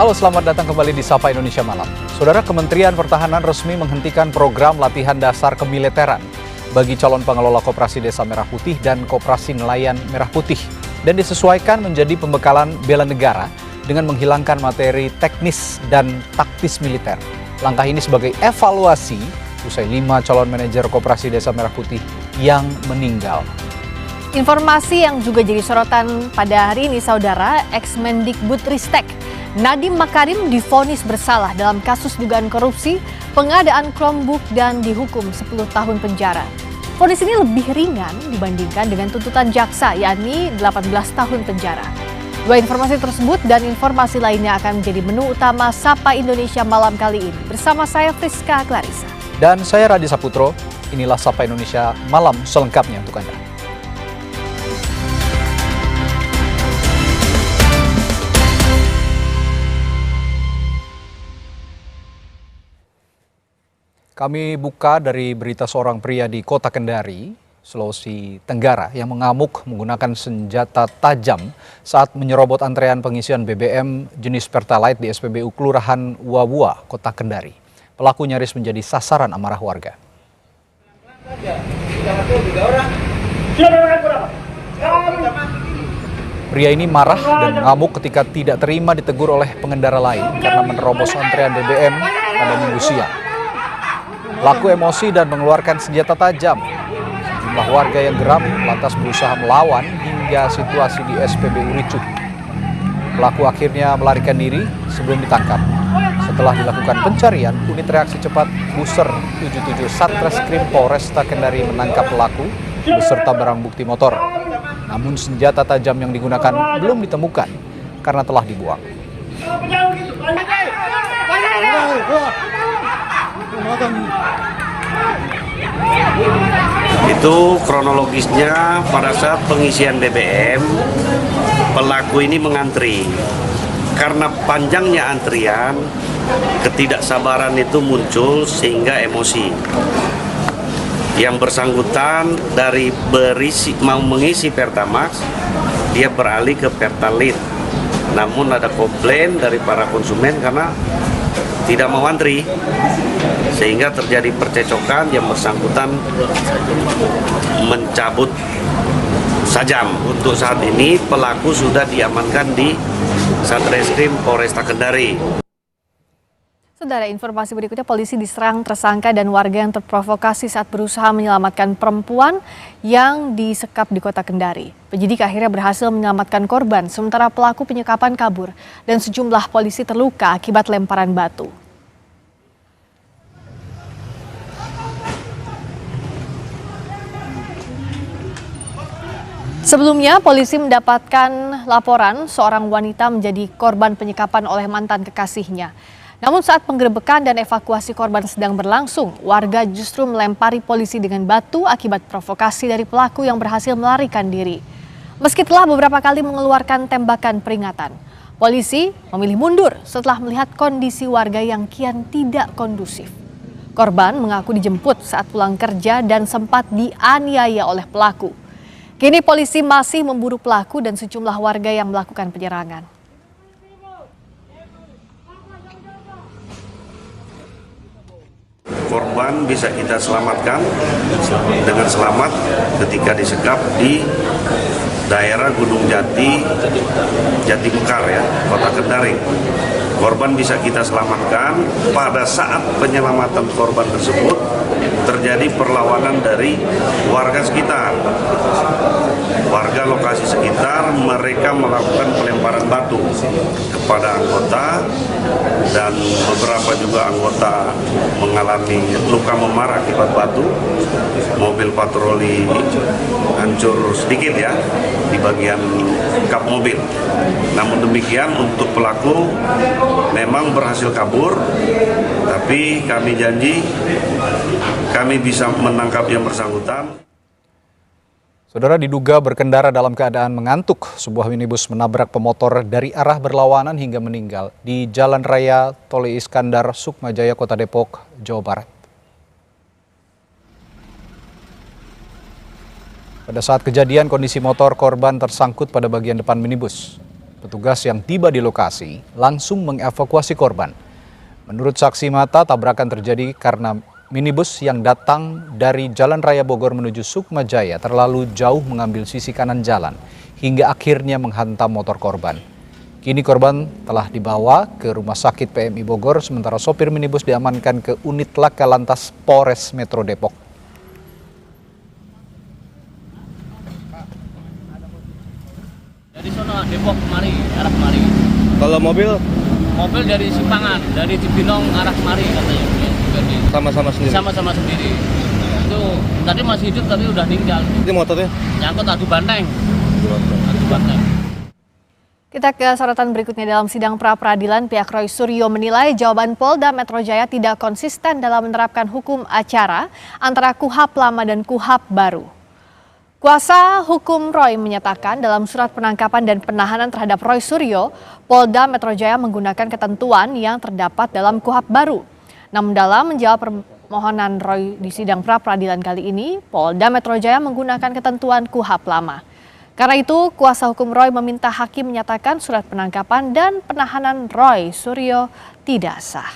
Halo, selamat datang kembali di Sapa Indonesia Malam. Saudara, Kementerian Pertahanan resmi menghentikan program latihan dasar kemiliteran bagi calon pengelola Koperasi Desa Merah Putih dan Koperasi Nelayan Merah Putih dan disesuaikan menjadi pembekalan bela negara dengan menghilangkan materi teknis dan taktis militer. Langkah ini sebagai evaluasi usai 5 calon manajer Koperasi Desa Merah Putih yang meninggal. Informasi yang juga jadi sorotan pada hari ini, Saudara, Ex-Mendikbudristek Nadiem Makarim divonis bersalah dalam kasus dugaan korupsi, pengadaan Chromebook dan dihukum 10 tahun penjara. Vonis ini lebih ringan dibandingkan dengan tuntutan jaksa, yakni 18 tahun penjara. Dua informasi tersebut dan informasi lainnya akan menjadi menu utama Sapa Indonesia Malam kali ini. Bersama saya Friska Clarissa. Dan saya Radi Saputro, inilah Sapa Indonesia Malam selengkapnya untuk Anda. Kami buka dari berita seorang pria di Kota Kendari, Sulawesi Tenggara yang mengamuk menggunakan senjata tajam saat menyerobot antrean pengisian BBM jenis Pertalite di SPBU Kelurahan Wawua, Kota Kendari. Pelaku nyaris menjadi sasaran amarah warga. Pria ini marah dan mengamuk ketika tidak terima ditegur oleh pengendara lain karena menerobos antrean BBM pada Minggu siang. Pelaku emosi dan mengeluarkan senjata tajam. Sejumlah warga yang geram lantas berusaha melawan hingga situasi di SPBU ricuh. Pelaku akhirnya melarikan diri sebelum ditangkap. Setelah dilakukan pencarian, unit reaksi cepat Buser 77 Satreskrim Polresta Kendari menangkap pelaku beserta barang bukti motor. Namun senjata tajam yang digunakan belum ditemukan karena telah dibuang. Itu kronologisnya pada saat pengisian BBM, pelaku ini mengantri. Karena panjangnya antrian, ketidaksabaran itu muncul sehingga emosi. Yang bersangkutan dari mau mengisi Pertamax, dia beralih ke Pertalite. Namun ada komplain dari para konsumen karena tidak mau antri, sehingga terjadi percecokan. Yang bersangkutan mencabut sajam. Untuk saat ini pelaku sudah diamankan di Satreskrim Polresta Kendari. Saudara, informasi berikutnya, polisi diserang tersangka dan warga yang terprovokasi saat berusaha menyelamatkan perempuan yang disekap di Kota Kendari. Penyidik akhirnya berhasil menyelamatkan korban, sementara pelaku penyekapan kabur dan sejumlah polisi terluka akibat lemparan batu. Sebelumnya, polisi mendapatkan laporan seorang wanita menjadi korban penyekapan oleh mantan kekasihnya. Namun saat penggerebekan dan evakuasi korban sedang berlangsung, warga justru melempari polisi dengan batu akibat provokasi dari pelaku yang berhasil melarikan diri. Meski telah beberapa kali mengeluarkan tembakan peringatan, polisi memilih mundur setelah melihat kondisi warga yang kian tidak kondusif. Korban mengaku dijemput saat pulang kerja dan sempat dianiaya oleh pelaku. Kini polisi masih memburu pelaku dan sejumlah warga yang melakukan penyerangan. Korban bisa kita selamatkan dengan selamat ketika disekap di daerah Gunung Jati, Jati Mekar ya, Kota Kendari. Korban bisa kita selamatkan. Pada saat penyelamatan korban tersebut terjadi perlawanan dari warga sekitar. Warga lokasi sekitar, mereka melakukan pelemparan batu kepada anggota dan beberapa juga anggota mengalami luka memar akibat batu. Mobil patroli hancur sedikit ya di bagian kap mobil. Namun demikian untuk pelaku memang berhasil kabur, tapi kami janji kami bisa menangkap yang bersangkutan. Saudara, diduga berkendara dalam keadaan mengantuk, sebuah minibus menabrak pemotor dari arah berlawanan hingga meninggal di Jalan Raya Tol Iskandar, Sukmajaya, Kota Depok, Jawa Barat. Pada saat kejadian, kondisi motor korban tersangkut pada bagian depan minibus. Petugas yang tiba di lokasi langsung mengevakuasi korban. Menurut saksi mata, tabrakan terjadi karena minibus yang datang dari Jalan Raya Bogor menuju Sukma Jaya terlalu jauh mengambil sisi kanan jalan hingga akhirnya menghantam motor korban. Kini korban telah dibawa ke Rumah Sakit PMI Bogor, sementara sopir minibus diamankan ke unit Laka Lantas Polres Metro Depok. Dari sono Depok kemari, arah kemari. Kalau mobil Mobil dari Simpangan, dari Cibinong arah kemari katanya. sama-sama sendiri. Sama-sama sendiri. Itu tadi masih hidup tapi udah meninggal. Ini motornya? Nyangkut adu banteng. Adu banteng. Kita ke sorotan berikutnya. Dalam sidang pra-peradilan, pihak Roy Suryo menilai jawaban Polda Metro Jaya tidak konsisten dalam menerapkan hukum acara antara KUHP lama dan KUHP baru. Kuasa hukum Roy menyatakan dalam surat penangkapan dan penahanan terhadap Roy Suryo, Polda Metro Jaya menggunakan ketentuan yang terdapat dalam KUHP baru. Namun dalam menjawab permohonan Roy di sidang pra-peradilan kali ini, Polda Metro Jaya menggunakan ketentuan KUHP lama. Karena itu, kuasa hukum Roy meminta hakim menyatakan surat penangkapan dan penahanan Roy Suryo tidak sah.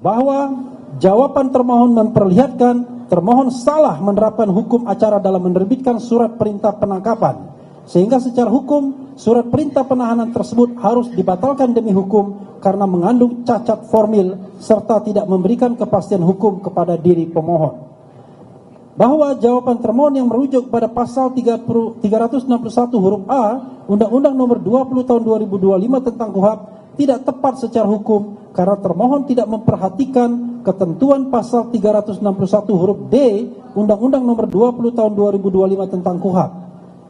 Bahwa jawaban termohon memperlihatkan termohon salah menerapkan hukum acara dalam menerbitkan surat perintah penangkapan, sehingga secara hukum surat perintah penahanan tersebut harus dibatalkan demi hukum karena mengandung cacat formil serta tidak memberikan kepastian hukum kepada diri pemohon. Bahwa jawaban termohon yang merujuk pada pasal 361 huruf A Undang-Undang Nomor 20 Tahun 2025 tentang KUHP tidak tepat secara hukum karena termohon tidak memperhatikan ketentuan pasal 361 huruf D Undang-Undang Nomor 20 Tahun 2025 tentang KUHP,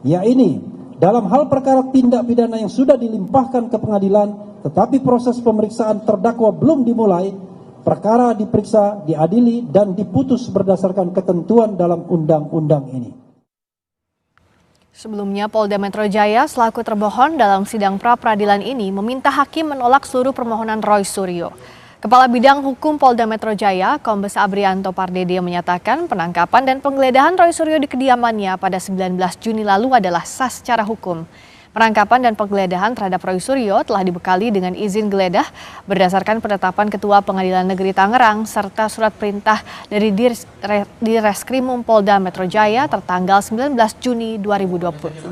yaitu dalam hal perkara tindak pidana yang sudah dilimpahkan ke pengadilan tetapi proses pemeriksaan terdakwa belum dimulai, perkara diperiksa, diadili, dan diputus berdasarkan ketentuan dalam undang-undang ini. Sebelumnya, Polda Metro Jaya selaku termohon dalam sidang pra-peradilan ini meminta hakim menolak seluruh permohonan Roy Suryo. Kepala Bidang Hukum Polda Metro Jaya, Kombes Abrianto Pardede menyatakan penangkapan dan penggeledahan Roy Suryo di kediamannya pada 19 Juni lalu adalah sah secara hukum. Penangkapan dan penggeledahan terhadap Roy Suryo telah dibekali dengan izin geledah berdasarkan penetapan Ketua Pengadilan Negeri Tangerang serta surat perintah dari Direskrimum Polda Metro Jaya tertanggal 19 Juni 2026.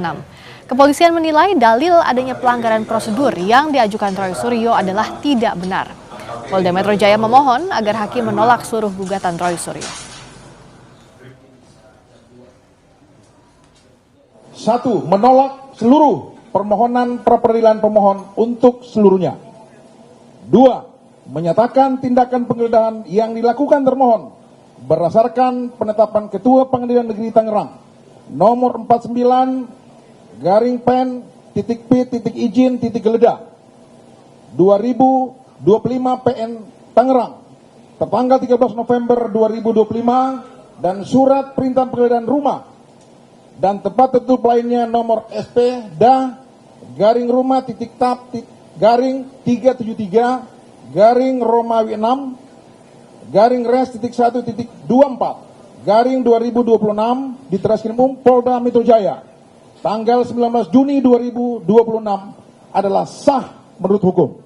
Kepolisian menilai dalil adanya pelanggaran prosedur yang diajukan Roy Suryo adalah tidak benar. Polda Metro Jaya memohon agar hakim menolak seluruh gugatan Roy Suryo. 1. Menolak seluruh permohonan pra-peradilan pemohon untuk seluruhnya. 2. Menyatakan tindakan penggeledahan yang dilakukan termohon berdasarkan penetapan Ketua Pengadilan Negeri Tangerang nomor 49/pen.p.izin.geledah 2025 PN Tangerang tertanggal 13 November 2025 dan surat perintah penggeledahan rumah dan tempat tertutup lainnya nomor SP-Romawi6-Res.1.24/2026 di Treskrimum Polda Metro Jaya tanggal 19 Juni 2026 adalah sah menurut hukum.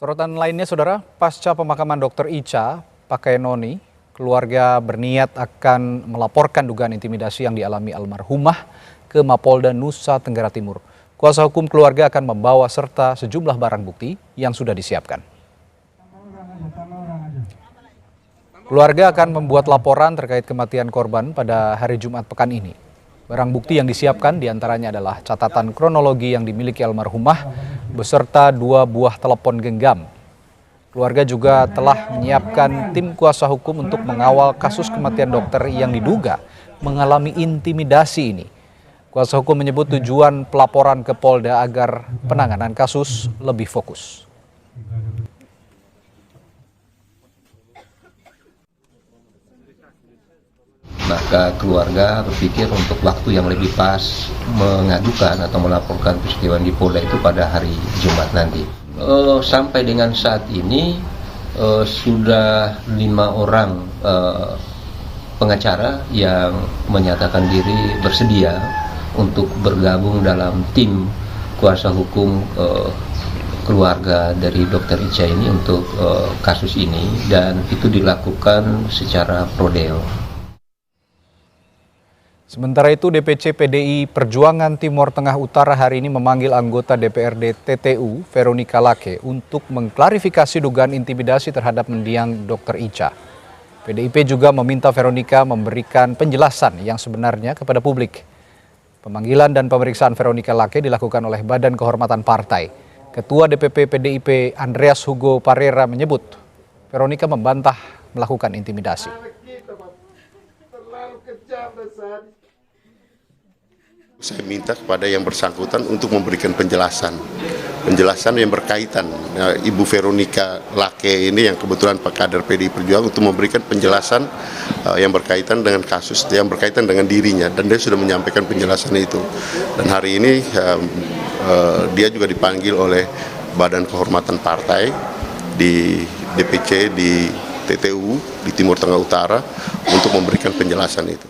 Sorotan lainnya, Saudara, pasca pemakaman Dr. Ica Pakaenoni, keluarga berniat akan melaporkan dugaan intimidasi yang dialami almarhumah ke Mapolda Nusa Tenggara Timur. Kuasa hukum keluarga akan membawa serta sejumlah barang bukti yang sudah disiapkan. Keluarga akan membuat laporan terkait kematian korban pada hari Jumat pekan ini. Barang bukti yang disiapkan diantaranya adalah catatan kronologi yang dimiliki almarhumah beserta 2 buah telepon genggam. Keluarga juga telah menyiapkan tim kuasa hukum untuk mengawal kasus kematian dokter yang diduga mengalami intimidasi ini. Kuasa hukum menyebut tujuan pelaporan ke Polda agar penanganan kasus lebih fokus. Maka keluarga berpikir untuk waktu yang lebih pas mengadukan atau melaporkan peristiwa di Polda itu pada hari Jumat nanti. Sampai dengan saat ini sudah 5 orang pengacara yang menyatakan diri bersedia untuk bergabung dalam tim kuasa hukum keluarga dari Dr. Ica ini untuk kasus ini, dan itu dilakukan secara pro deo. Sementara itu DPC PDI Perjuangan Timur Tengah Utara hari ini memanggil anggota DPRD TTU Veronica Lake untuk mengklarifikasi dugaan intimidasi terhadap mendiang Dr. Ica. PDIP juga meminta Veronica memberikan penjelasan yang sebenarnya kepada publik. Pemanggilan dan pemeriksaan Veronica Lake dilakukan oleh Badan Kehormatan Partai. Ketua DPP PDIP Andreas Hugo Parera menyebut Veronica membantah melakukan intimidasi. Saya minta kepada yang bersangkutan untuk memberikan penjelasan yang berkaitan. Ibu Veronica Lake ini yang kebetulan Pak kader PDI Perjuangan untuk memberikan penjelasan yang berkaitan dengan kasus, yang berkaitan dengan dirinya, dan dia sudah menyampaikan penjelasan itu. Dan hari ini dia juga dipanggil oleh Badan Kehormatan Partai di DPC di TTU di Timur Tengah Utara untuk memberikan penjelasan itu.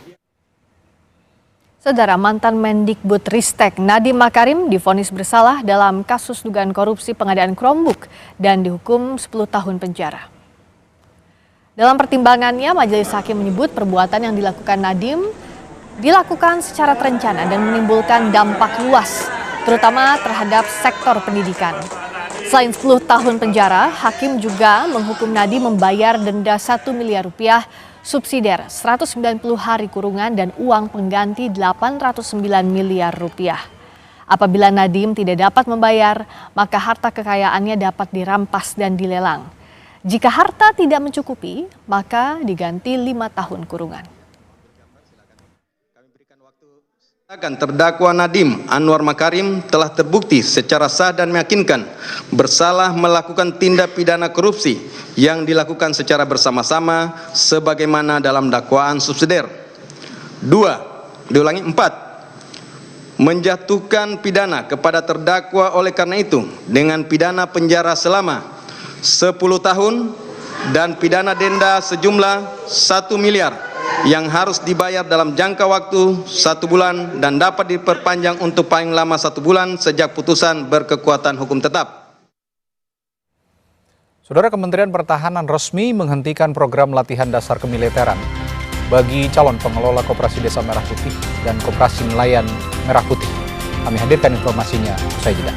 Saudara, mantan Mendikbudristek Nadiem Makarim divonis bersalah dalam kasus dugaan korupsi pengadaan Chromebook dan dihukum 10 tahun penjara. Dalam pertimbangannya, Majelis Hakim menyebut perbuatan yang dilakukan Nadiem dilakukan secara terencana dan menimbulkan dampak luas, terutama terhadap sektor pendidikan. Selain 10 tahun penjara, Hakim juga menghukum Nadiem membayar denda 1 miliar rupiah, subsidiar 190 hari kurungan, dan uang pengganti 809 miliar rupiah. Apabila Nadiem tidak dapat membayar, maka harta kekayaannya dapat dirampas dan dilelang. Jika harta tidak mencukupi, maka diganti 5 tahun kurungan. Terdakwa Nadiem Anwar Makarim telah terbukti secara sah dan meyakinkan bersalah melakukan tindak pidana korupsi yang dilakukan secara bersama-sama sebagaimana dalam dakwaan subsidiar. 4. Menjatuhkan pidana kepada terdakwa oleh karena itu dengan pidana penjara selama 10 tahun dan pidana denda sejumlah 1 miliar yang harus dibayar dalam jangka waktu 1 bulan dan dapat diperpanjang untuk paling lama 1 bulan sejak putusan berkekuatan hukum tetap. Saudara, Kementerian Pertahanan resmi menghentikan program latihan dasar kemiliteran bagi calon pengelola Koperasi Desa Merah Putih dan Koperasi Nelayan Merah Putih. Kami hadirkan informasinya usai jeda.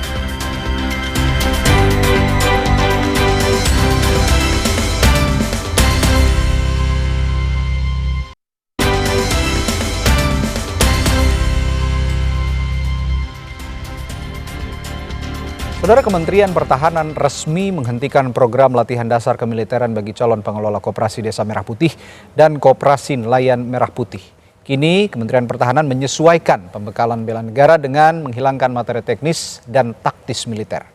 Saudara, Kementerian Pertahanan resmi menghentikan program latihan dasar kemiliteran bagi calon pengelola Koperasi Desa Merah Putih dan Koperasi Nelayan Merah Putih. Kini Kementerian Pertahanan menyesuaikan pembekalan bela negara dengan menghilangkan materi teknis dan taktis militer.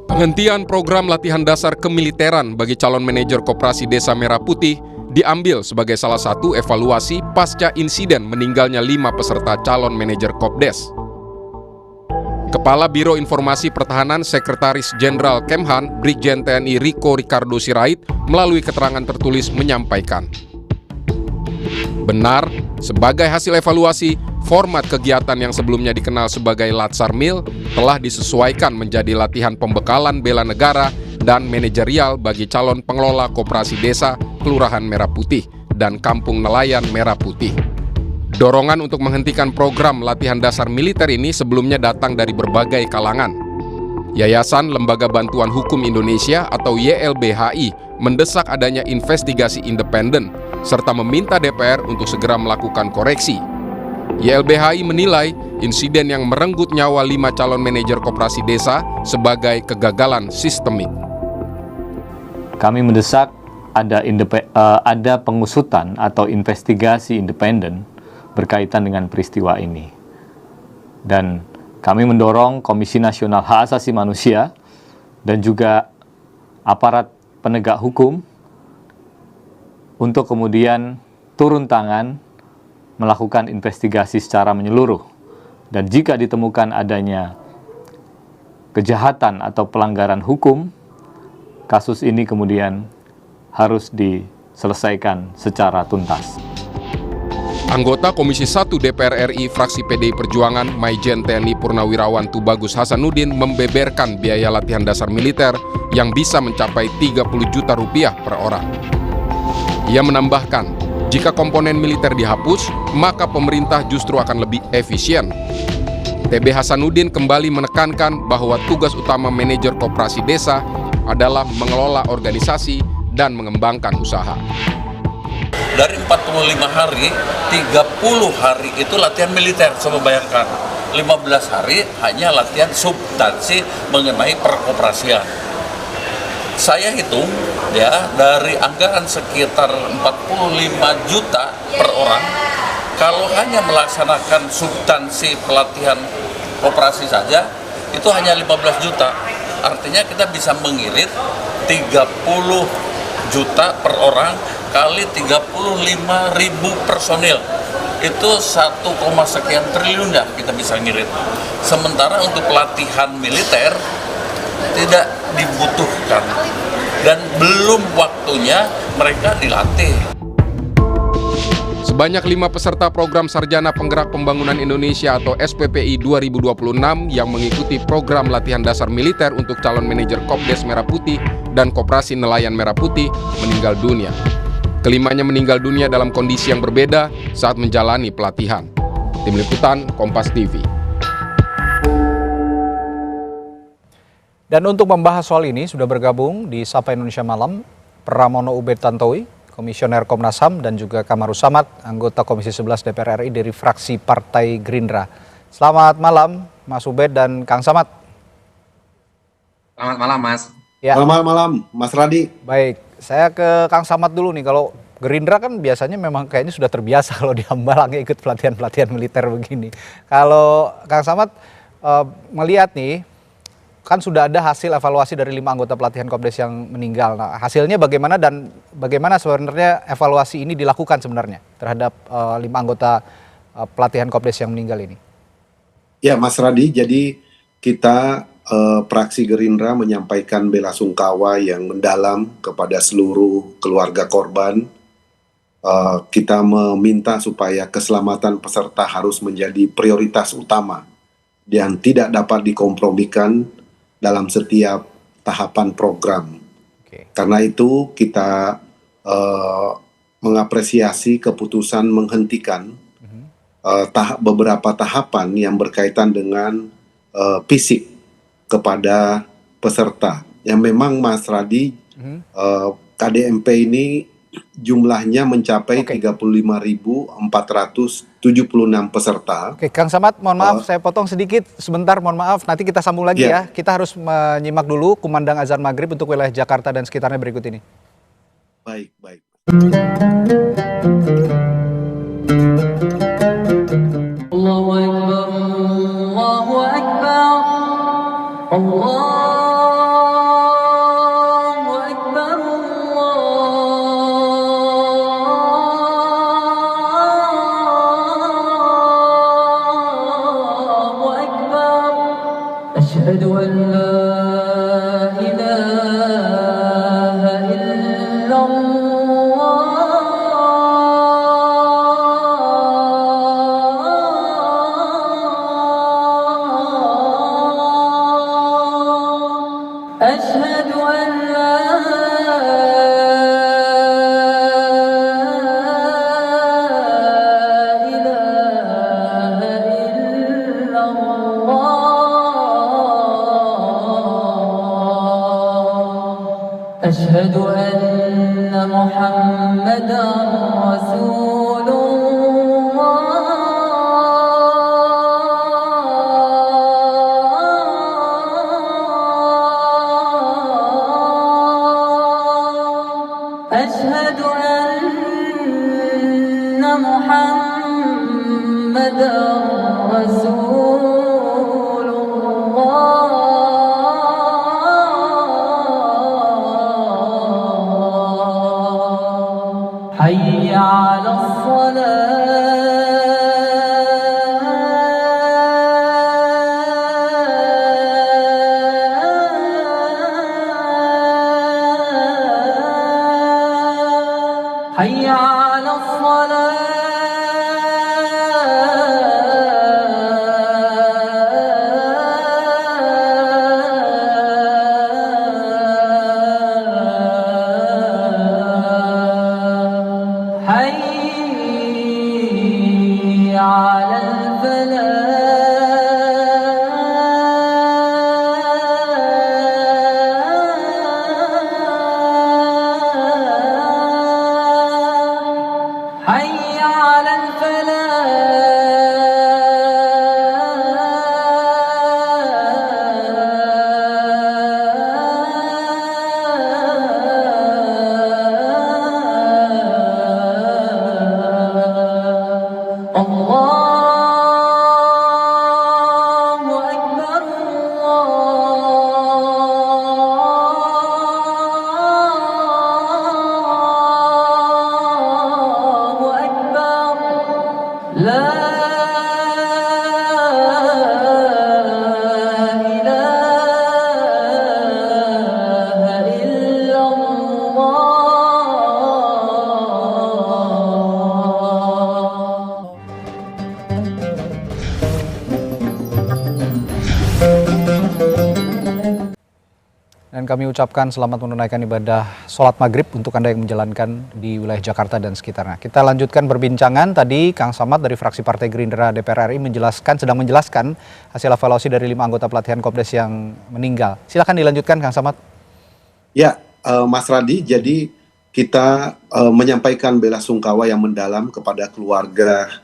Penghentian program latihan dasar kemiliteran bagi calon manajer Koperasi Desa Merah Putih diambil sebagai salah satu evaluasi pasca insiden meninggalnya 5 peserta calon manajer Kopdes. Kepala Biro Informasi Pertahanan Sekretaris Jenderal Kemhan, Brigjen TNI Riko Ricardo Sirait, melalui keterangan tertulis menyampaikan, benar, sebagai hasil evaluasi, format kegiatan yang sebelumnya dikenal sebagai Latsar Mil telah disesuaikan menjadi latihan pembekalan bela negara dan manajerial bagi calon pengelola Koperasi Desa Kelurahan Merah Putih dan Kampung Nelayan Merah Putih. Dorongan untuk menghentikan program latihan dasar militer ini sebelumnya datang dari berbagai kalangan. Yayasan Lembaga Bantuan Hukum Indonesia atau YLBHI mendesak adanya investigasi independen serta meminta DPR untuk segera melakukan koreksi. YLBHI menilai insiden yang merenggut nyawa 5 calon manajer Koperasi Desa sebagai kegagalan sistemik. Kami mendesak ada pengusutan atau investigasi independen berkaitan dengan peristiwa ini. Dan kami mendorong Komisi Nasional Hak Asasi Manusia dan juga aparat penegak hukum untuk kemudian turun tangan melakukan investigasi secara menyeluruh. Dan jika ditemukan adanya kejahatan atau pelanggaran hukum, kasus ini kemudian harus diselesaikan secara tuntas. Anggota Komisi 1 DPR RI fraksi PDI Perjuangan Maijen TNI Purnawirawan Tubagus Hasanuddin membeberkan biaya latihan dasar militer yang bisa mencapai 30 juta rupiah per orang. Ia menambahkan, jika komponen militer dihapus, maka pemerintah justru akan lebih efisien. TB Hasanuddin kembali menekankan bahwa tugas utama manajer koperasi desa adalah mengelola organisasi dan mengembangkan usaha. Dari 45 hari, 30 hari itu latihan militer, coba bayangkan. 15 hari hanya latihan substansi mengenai perkoperasian. Saya hitung ya, dari anggaran sekitar 45 juta per orang, kalau hanya melaksanakan substansi pelatihan koperasi saja, itu hanya 15 juta. Artinya kita bisa mengirit 30 juta per orang kali 35.000 personil, itu 1, sekian triliun ya kita bisa ngirit. Sementara untuk pelatihan militer tidak dibutuhkan dan belum waktunya mereka dilatih. Sebanyak 5 peserta program Sarjana Penggerak Pembangunan Indonesia atau SPPI 2026 yang mengikuti program latihan dasar militer untuk calon manajer Kopdes Merah Putih dan Koperasi Nelayan Merah Putih meninggal dunia. Kelimanya meninggal dunia dalam kondisi yang berbeda saat menjalani pelatihan. Tim Liputan, Kompas TV. Dan untuk membahas soal ini sudah bergabung di Sapa Indonesia Malam Pramono Ubed Tantowi, Komisioner Komnas HAM, dan juga Kamarus Samad, anggota Komisi 11 DPR RI dari fraksi Partai Gerindra. Selamat malam Mas Ubed dan Kang Samad. Selamat malam Mas. Ya. Selamat malam Mas Radi. Baik, saya ke Kang Samad dulu nih. Kalau Gerindra kan biasanya memang kayaknya sudah terbiasa kalau di Hambalang ikut pelatihan-pelatihan militer begini. Kalau Kang Samad melihat nih, kan sudah ada hasil evaluasi dari 5 anggota pelatihan Kopdes yang meninggal. Nah, hasilnya bagaimana dan bagaimana sebenarnya evaluasi ini dilakukan sebenarnya terhadap 5 anggota pelatihan Kopdes yang meninggal ini? Ya Mas Radi, jadi kita fraksi Gerindra menyampaikan bela sungkawa yang mendalam kepada seluruh keluarga korban. Kita meminta supaya keselamatan peserta harus menjadi prioritas utama dan tidak dapat dikompromikan dalam setiap tahapan program. Karena itu kita mengapresiasi keputusan menghentikan beberapa tahapan yang berkaitan dengan fisik kepada peserta. Yang memang Mas Radi, KDMP ini jumlahnya mencapai 35.476 peserta. Oke, Kang Samad, mohon maaf saya potong sedikit sebentar, mohon maaf, nanti kita sambung lagi ya. Kita harus menyimak dulu kumandang azan maghrib untuk wilayah Jakarta dan sekitarnya berikut ini. Baik, baik. Allahu Akbar, Allahu Akbar, Allah. أشهد أن لا إله إلا الله أشهد أن لا إله إلا الله أشهد أن محمدا رسول الله أشهد أن محمدا رسول الله حي على الصلاة حي على الصلاة حي على الفلاح حي على الفلاح الله أكبر الله أكبر لا إله إلا الله. Dan kami ucapkan selamat menunaikan ibadah sholat maghrib untuk Anda yang menjalankan di wilayah Jakarta dan sekitarnya. Kita lanjutkan perbincangan. Tadi Kang Samad dari fraksi Partai Gerindra DPR RI sedang menjelaskan hasil evaluasi dari 5 anggota pelatihan Kopdes yang meninggal. Silakan dilanjutkan Kang Samad. Ya, Mas Radi, jadi kita menyampaikan bela sungkawa yang mendalam kepada keluarga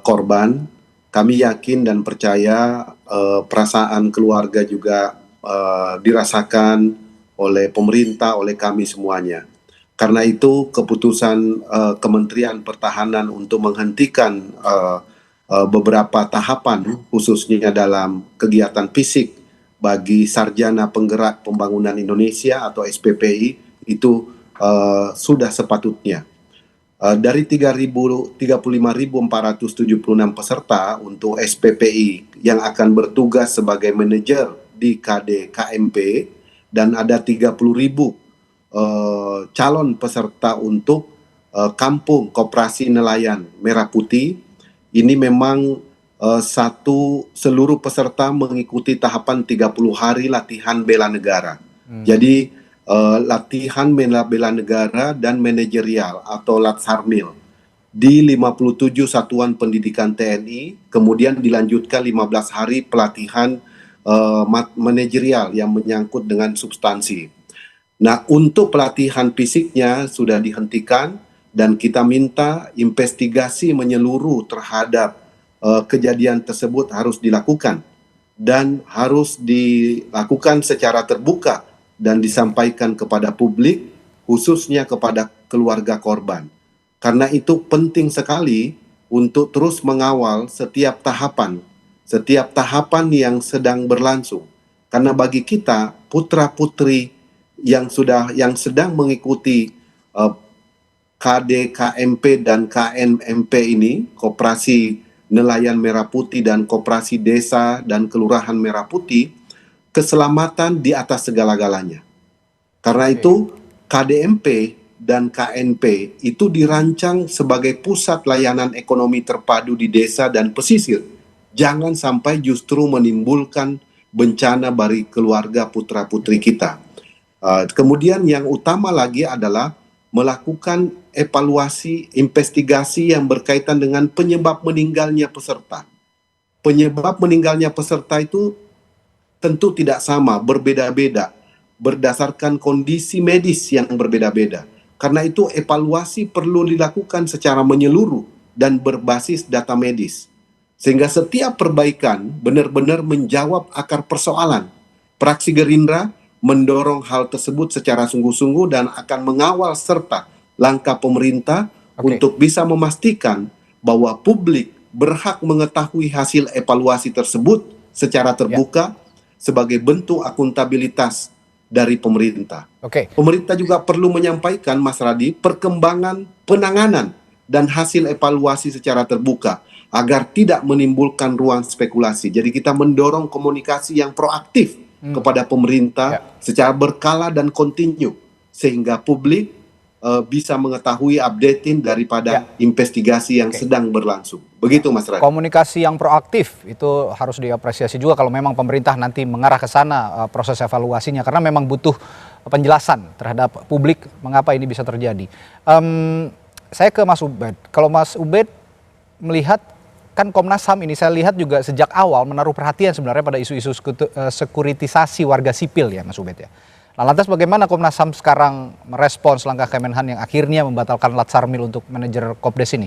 korban. Kami yakin dan percaya perasaan keluarga juga dirasakan oleh pemerintah, oleh kami semuanya. Karena itu keputusan Kementerian Pertahanan untuk menghentikan beberapa tahapan khususnya dalam kegiatan fisik bagi Sarjana Penggerak Pembangunan Indonesia atau SPPI itu sudah sepatutnya. Dari 35.476 peserta untuk SPPI yang akan bertugas sebagai manajer di KD KMP dan ada 30.000 calon peserta untuk Kampung Koperasi Nelayan Merah Putih. Ini memang seluruh peserta mengikuti tahapan 30 hari latihan bela negara. Jadi latihan bela negara dan manajerial atau Latsarmil di 57 satuan pendidikan TNI, kemudian dilanjutkan 15 hari pelatihan manajerial yang menyangkut dengan substansi. Nah, untuk pelatihan fisiknya sudah dihentikan dan kita minta investigasi menyeluruh terhadap kejadian tersebut harus dilakukan dan harus dilakukan secara terbuka dan disampaikan kepada publik, khususnya kepada keluarga korban. Karena itu penting sekali untuk terus mengawal setiap tahapan yang sedang berlangsung. Karena bagi kita putra-putri yang sedang mengikuti KD KMP dan KNMP ini, Koperasi Nelayan Merah Putih dan Koperasi Desa dan Kelurahan Merah Putih, keselamatan di atas segala-galanya. Karena itu KDMP dan KNP itu dirancang sebagai pusat layanan ekonomi terpadu di desa dan pesisir. Jangan sampai justru menimbulkan bencana bagi keluarga putra-putri kita. Kemudian yang utama lagi adalah melakukan evaluasi, investigasi yang berkaitan dengan penyebab meninggalnya peserta. Penyebab meninggalnya peserta itu tentu tidak sama, berbeda-beda, berdasarkan kondisi medis yang berbeda-beda. Karena itu evaluasi perlu dilakukan secara menyeluruh dan berbasis data medis. Sehingga setiap perbaikan benar-benar menjawab akar persoalan. Fraksi Gerindra mendorong hal tersebut secara sungguh-sungguh dan akan mengawal serta langkah pemerintah untuk bisa memastikan bahwa publik berhak mengetahui hasil evaluasi tersebut secara terbuka sebagai bentuk akuntabilitas dari pemerintah. Pemerintah juga perlu menyampaikan, Mas Radi, perkembangan penanganan dan hasil evaluasi secara terbuka agar tidak menimbulkan ruang spekulasi. Jadi kita mendorong komunikasi yang proaktif kepada pemerintah secara berkala dan kontinu sehingga publik bisa mengetahui updating daripada investigasi yang sedang berlangsung. Begitu Mas Radi. Komunikasi yang proaktif itu harus diapresiasi juga kalau memang pemerintah nanti mengarah ke sana proses evaluasinya, karena memang butuh penjelasan terhadap publik mengapa ini bisa terjadi. Saya ke Mas Ubed. Kalau Mas Ubed melihat, kan Komnas HAM ini saya lihat juga sejak awal menaruh perhatian sebenarnya pada isu-isu sekuritisasi warga sipil ya Mas Ubed ya. Nah, lantas bagaimana Komnas HAM sekarang merespons langkah Kemenhan yang akhirnya membatalkan Latsarmil untuk manajer Kopdes ini,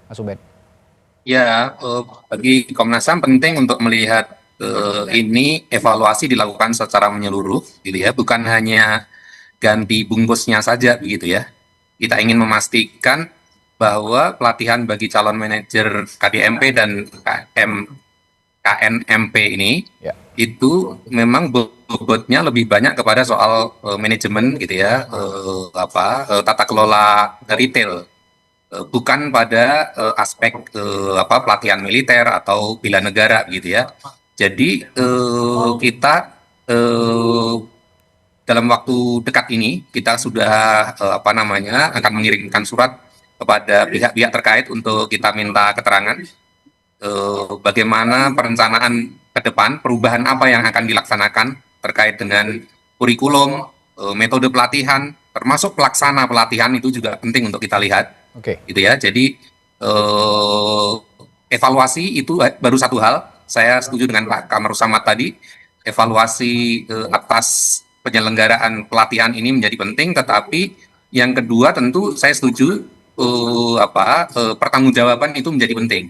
Mas Ubed? Ya, bagi Komnas HAM penting untuk melihat ini evaluasi dilakukan secara menyeluruh, gitu ya, bukan hanya ganti bungkusnya saja, begitu ya. Kita ingin memastikan bahwa pelatihan bagi calon manajer KDMP dan KNMP ini itu memang bobotnya lebih banyak kepada soal manajemen gitu ya, tata kelola retail, bukan pada aspek pelatihan militer atau bela negara gitu ya. Jadi kita dalam waktu dekat ini kita sudah akan mengirimkan surat kepada pihak-pihak terkait untuk kita minta keterangan bagaimana perencanaan ke depan, perubahan apa yang akan dilaksanakan terkait dengan kurikulum, metode pelatihan, termasuk pelaksana pelatihan itu juga penting untuk kita lihat. Gitu ya. Jadi evaluasi itu baru satu hal. Saya setuju dengan Pak Kamarus Samad tadi, evaluasi atas penyelenggaraan pelatihan ini menjadi penting, tetapi yang kedua tentu saya setuju pertanggungjawaban itu menjadi penting.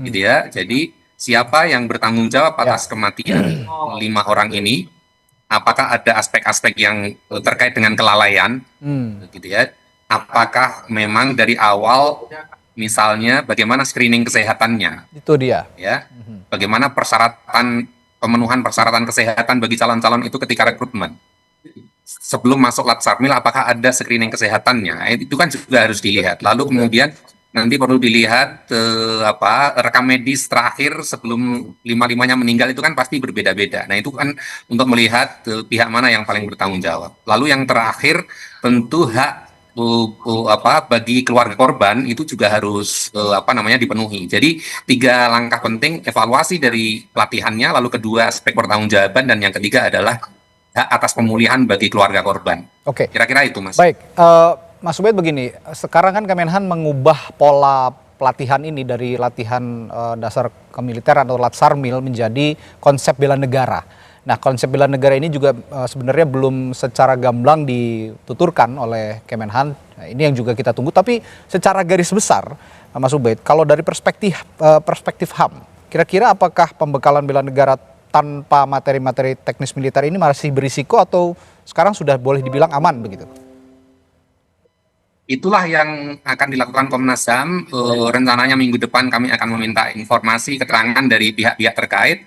Gitu ya. Jadi siapa yang bertanggung jawab atas kematian 5 orang ini? Apakah ada aspek-aspek yang terkait dengan kelalaian, gitu ya? Apakah memang dari awal, misalnya bagaimana screening kesehatannya? Itu dia. Ya, bagaimana pemenuhan persyaratan kesehatan bagi calon-calon itu ketika rekrutmen? Sebelum masuk Latsarmil, apakah ada screening kesehatannya? Itu kan juga harus dilihat. Lalu kemudian nanti perlu dilihat rekam medis terakhir sebelum 5-5-nya meninggal itu kan pasti berbeda-beda. Nah itu kan untuk melihat pihak mana yang paling bertanggung jawab. Lalu yang terakhir tentu hak bagi keluarga korban itu juga harus dipenuhi. Jadi 3 langkah penting, evaluasi dari pelatihannya, lalu kedua aspek pertanggungjawaban, dan yang ketiga adalah hak atas pemulihan bagi keluarga korban. Oke. Kira-kira itu Mas. Baik. Mas Ubed begini, sekarang kan Kemenhan mengubah pola pelatihan ini dari latihan dasar kemiliteran atau Latsarmil menjadi konsep bela negara. Nah, konsep bela negara ini juga sebenarnya belum secara gamblang dituturkan oleh Kemenhan. Nah, ini yang juga kita tunggu. Tapi secara garis besar, Mas Ubed, kalau dari perspektif HAM, kira-kira apakah pembekalan bela negara tanpa materi-materi teknis militer ini masih berisiko atau sekarang sudah boleh dibilang aman begitu? Itulah yang akan dilakukan Komnas HAM. Rencananya minggu depan kami akan meminta informasi, keterangan dari pihak-pihak terkait.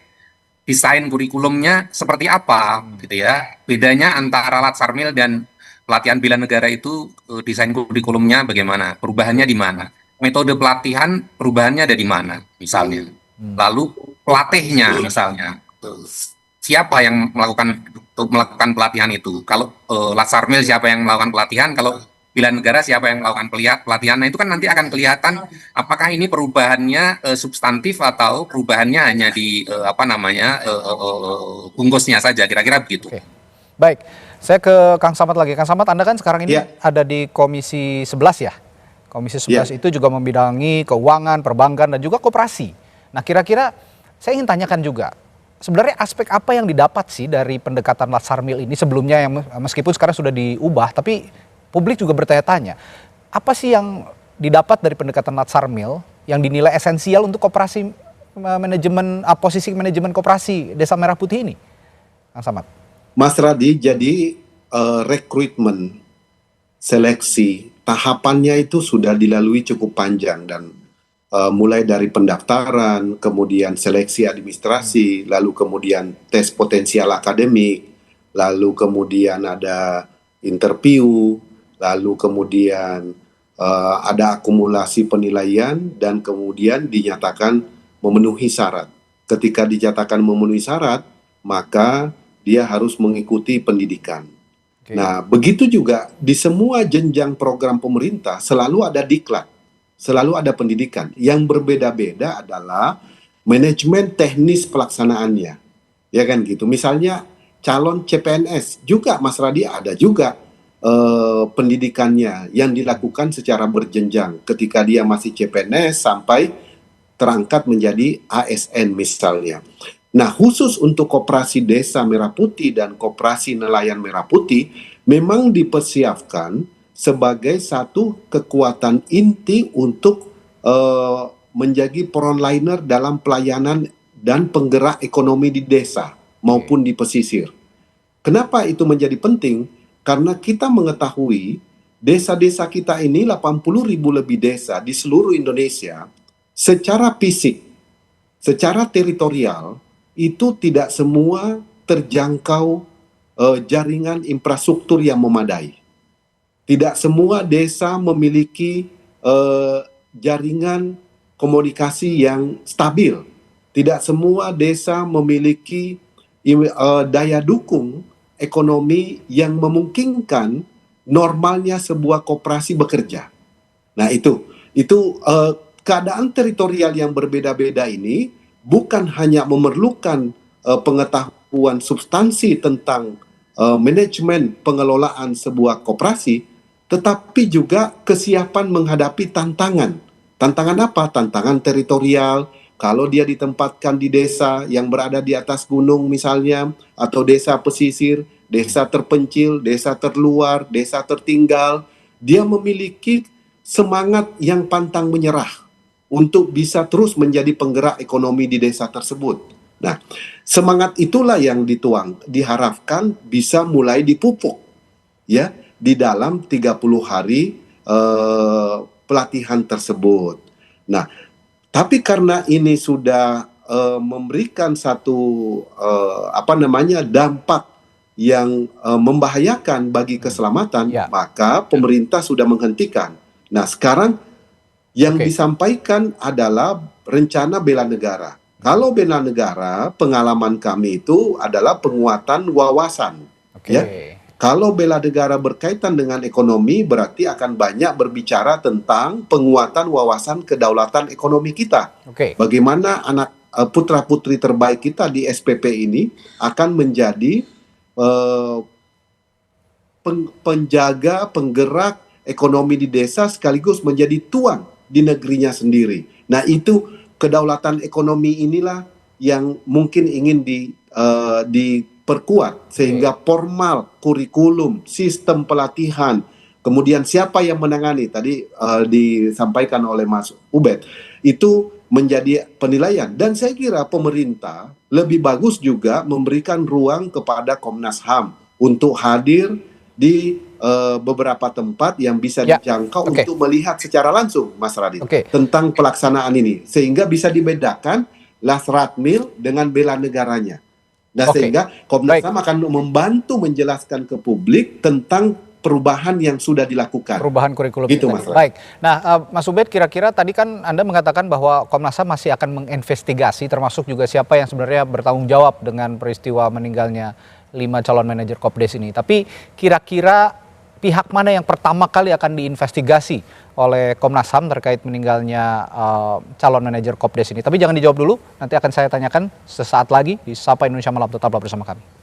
Desain kurikulumnya seperti apa, gitu ya. Bedanya antara Latsarmil dan pelatihan bela negara itu, desain kurikulumnya bagaimana, perubahannya di mana. Metode pelatihan, perubahannya ada di mana, misalnya. Lalu pelatihnya, misalnya. Siapa yang melakukan pelatihan itu? Kalau Latsarmil siapa yang melakukan pelatihan? Kalau bela negara siapa yang melakukan pelatihan? Nah itu kan nanti akan kelihatan apakah ini perubahannya substantif atau perubahannya hanya di bungkusnya saja, kira-kira begitu. Baik, saya ke Kang Samad lagi. Kang Samad, Anda kan sekarang ini ada di Komisi 11 ya. Komisi 11 itu juga membidangi keuangan, perbankan, dan juga koperasi. Nah kira-kira saya ingin tanyakan juga, sebenarnya aspek apa yang didapat sih dari pendekatan Latsarmil ini sebelumnya, yang meskipun sekarang sudah diubah, tapi publik juga bertanya-tanya, apa sih yang didapat dari pendekatan Latsarmil yang dinilai esensial untuk koperasi manajemen, posisi manajemen koperasi Desa Merah Putih ini? Kang Samad. Mas Radi, jadi rekrutmen, seleksi, tahapannya itu sudah dilalui cukup panjang, dan mulai dari pendaftaran, kemudian seleksi administrasi, lalu kemudian tes potensial akademik, lalu kemudian ada interview, lalu kemudian ada akumulasi penilaian, dan kemudian dinyatakan memenuhi syarat. Ketika dinyatakan memenuhi syarat, maka dia harus mengikuti pendidikan. Nah, begitu juga di semua jenjang program pemerintah selalu ada diklat, selalu ada pendidikan. Yang berbeda-beda adalah manajemen teknis pelaksanaannya. Ya kan gitu. Misalnya calon CPNS juga Mas Radi ada juga pendidikannya yang dilakukan secara berjenjang ketika dia masih CPNS sampai terangkat menjadi ASN misalnya. Nah, khusus untuk koperasi Desa Merah Putih dan koperasi nelayan Merah Putih memang dipersiapkan sebagai satu kekuatan inti untuk menjadi frontliner dalam pelayanan dan penggerak ekonomi di desa maupun di pesisir. Kenapa itu menjadi penting? Karena kita mengetahui desa-desa kita ini 80.000 lebih desa di seluruh Indonesia secara fisik, secara teritorial itu tidak semua terjangkau jaringan infrastruktur yang memadai. Tidak semua desa memiliki jaringan komunikasi yang stabil. Tidak semua desa memiliki daya dukung ekonomi yang memungkinkan normalnya sebuah koperasi bekerja. Nah, itu keadaan teritorial yang berbeda-beda ini bukan hanya memerlukan pengetahuan substansi tentang manajemen pengelolaan sebuah koperasi, tetapi juga kesiapan menghadapi tantangan. Tantangan apa? Tantangan teritorial. Kalau dia ditempatkan di desa yang berada di atas gunung misalnya, atau desa pesisir, desa terpencil, desa terluar, desa tertinggal, dia memiliki semangat yang pantang menyerah untuk bisa terus menjadi penggerak ekonomi di desa tersebut. Nah, semangat itulah yang diharapkan bisa mulai dipupuk ya di dalam 30 hari pelatihan tersebut. Nah, tapi karena ini sudah memberikan satu dampak yang membahayakan bagi keselamatan, maka pemerintah sudah menghentikan. Nah, sekarang yang disampaikan adalah rencana bela negara. Kalau bela negara, pengalaman kami itu adalah penguatan wawasan. Ya. Kalau bela negara berkaitan dengan ekonomi, berarti akan banyak berbicara tentang penguatan wawasan kedaulatan ekonomi kita. Bagaimana anak putra-putri terbaik kita di SPP ini akan menjadi penjaga, penggerak ekonomi di desa sekaligus menjadi tuan di negerinya sendiri. Nah, itu kedaulatan ekonomi inilah yang mungkin ingin diperkuat sehingga formal kurikulum, sistem pelatihan, kemudian siapa yang menangani tadi disampaikan oleh Mas Ubed itu menjadi penilaian. Dan saya kira pemerintah lebih bagus juga memberikan ruang kepada Komnas HAM untuk hadir di beberapa tempat yang bisa dijangkau untuk melihat secara langsung, Mas Radit, tentang pelaksanaan ini. Sehingga bisa dibedakan Lasratmil dengan bela negaranya. Nah, sehingga Komnas HAM akan membantu menjelaskan ke publik tentang perubahan yang sudah dilakukan. Perubahan kurikulum gitu, Mas. Baik. Nah, Mas Ubed, kira-kira tadi kan Anda mengatakan bahwa Komnas HAM masih akan menginvestigasi, termasuk juga siapa yang sebenarnya bertanggung jawab dengan peristiwa meninggalnya 5 calon manajer Kopdes ini. Tapi kira-kira pihak mana yang pertama kali akan diinvestigasi oleh Komnas HAM terkait meninggalnya calon manajer Kopdes ini? Tapi jangan dijawab dulu, nanti akan saya tanyakan sesaat lagi di Sapa Indonesia Malam. Tetaplah bersama kami.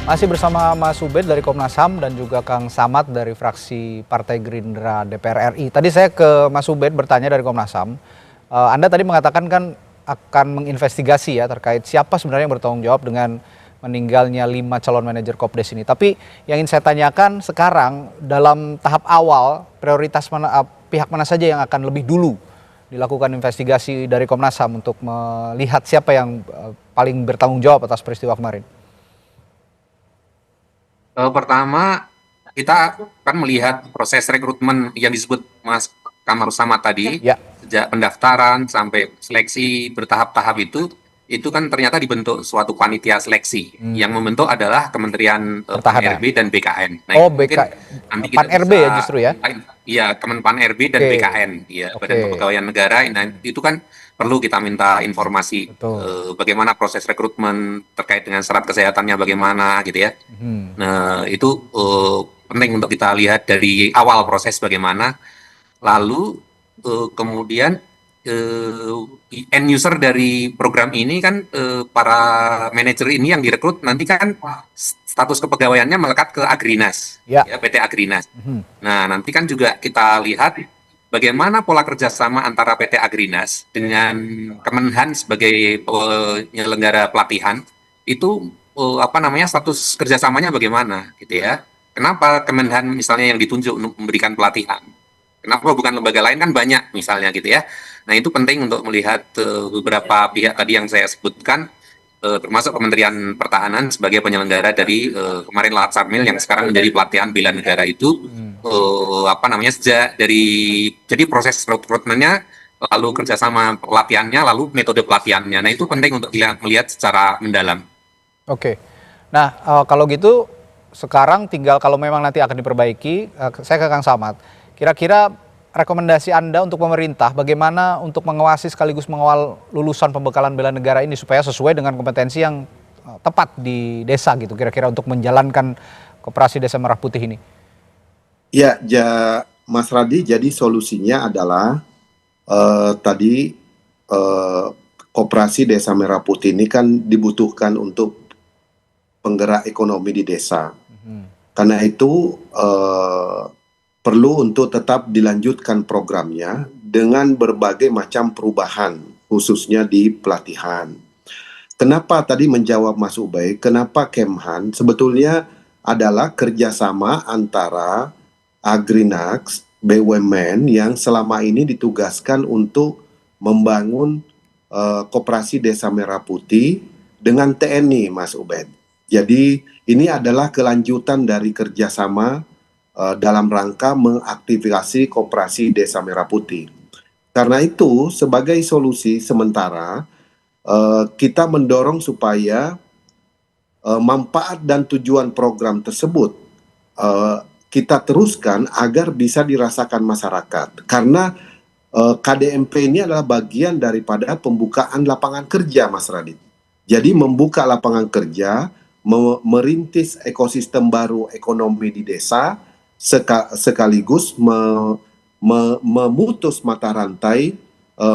Masih bersama Mas Ubed dari Komnas HAM dan juga Kang Samad dari fraksi Partai Gerindra DPR RI. Tadi saya ke Mas Ubed bertanya dari Komnas HAM. Anda tadi mengatakan kan akan menginvestigasi ya terkait siapa sebenarnya yang bertanggung jawab dengan meninggalnya 5 calon manajer Kopdes ini. Tapi yang ingin saya tanyakan sekarang dalam tahap awal prioritas pihak mana saja yang akan lebih dulu dilakukan investigasi dari Komnas HAM untuk melihat siapa yang paling bertanggung jawab atas peristiwa kemarin? Pertama, kita kan melihat proses rekrutmen yang disebut Mas Kamarus Samad tadi, sejak pendaftaran sampai seleksi bertahap-tahap itu itu kan ternyata dibentuk suatu panitia seleksi. Yang membentuk adalah Kementerian PAN-RB dan BKN. Nah, Oh, mungkin nanti kita PAN-RB bisa, ya justru ya? Iya, Kemenpan-RB dan Oke. BKN, ya, Oke. Badan Kepegawaian Negara. Nah, itu kan perlu kita minta informasi bagaimana proses rekrutmen terkait dengan syarat kesehatannya bagaimana gitu ya. Nah, itu penting untuk kita lihat dari awal proses bagaimana. Lalu kemudian end user dari program ini kan para manajer ini yang direkrut nanti kan status kepegawaiannya melekat ke Agrinas, ya PT Agrinas. Nah, nanti kan juga kita lihat bagaimana pola kerjasama antara PT Agrinas dengan Kemenhan sebagai penyelenggara pelatihan itu status kerjasamanya bagaimana gitu ya. Kenapa Kemenhan misalnya yang ditunjuk untuk memberikan pelatihan? Kenapa bukan lembaga lain, kan banyak misalnya gitu ya. Nah, itu penting untuk melihat beberapa pihak tadi yang saya sebutkan, termasuk Kementerian Pertahanan sebagai penyelenggara dari kemarin Latsarmil yang sekarang menjadi pelatihan bela negara itu, sejak jadi proses rekrutmennya, lalu kerjasama pelatihannya, lalu metode pelatihannya. Nah, itu penting untuk melihat secara mendalam. Oke. Nah, kalau gitu sekarang tinggal kalau memang nanti akan diperbaiki, saya ke Kang Samad. Kira-kira rekomendasi Anda untuk pemerintah bagaimana untuk mengawasi sekaligus mengawal lulusan pembekalan bela negara ini supaya sesuai dengan kompetensi yang tepat di desa gitu, kira-kira untuk menjalankan Koperasi Desa Merah Putih ini? Ya, Mas Radi, jadi solusinya adalah Koperasi Desa Merah Putih ini kan dibutuhkan untuk penggerak ekonomi di desa. Karena itu perlu untuk tetap dilanjutkan programnya dengan berbagai macam perubahan, khususnya di pelatihan. Kenapa tadi menjawab Mas Ubay, kenapa Kemhan sebetulnya adalah kerjasama antara Agrinax, BUMN yang selama ini ditugaskan untuk membangun Koperasi Desa Merah Putih dengan TNI, Mas Ubed. Jadi ini adalah kelanjutan dari kerjasama dalam rangka mengaktifasi Koperasi Desa Merah Putih. Karena itu, sebagai solusi sementara, kita mendorong supaya manfaat dan tujuan program tersebut kita teruskan agar bisa dirasakan masyarakat. Karena KDMP ini adalah bagian daripada pembukaan lapangan kerja, Mas Radit. Jadi membuka lapangan kerja, merintis ekosistem baru ekonomi di desa, sekaligus memutus mata rantai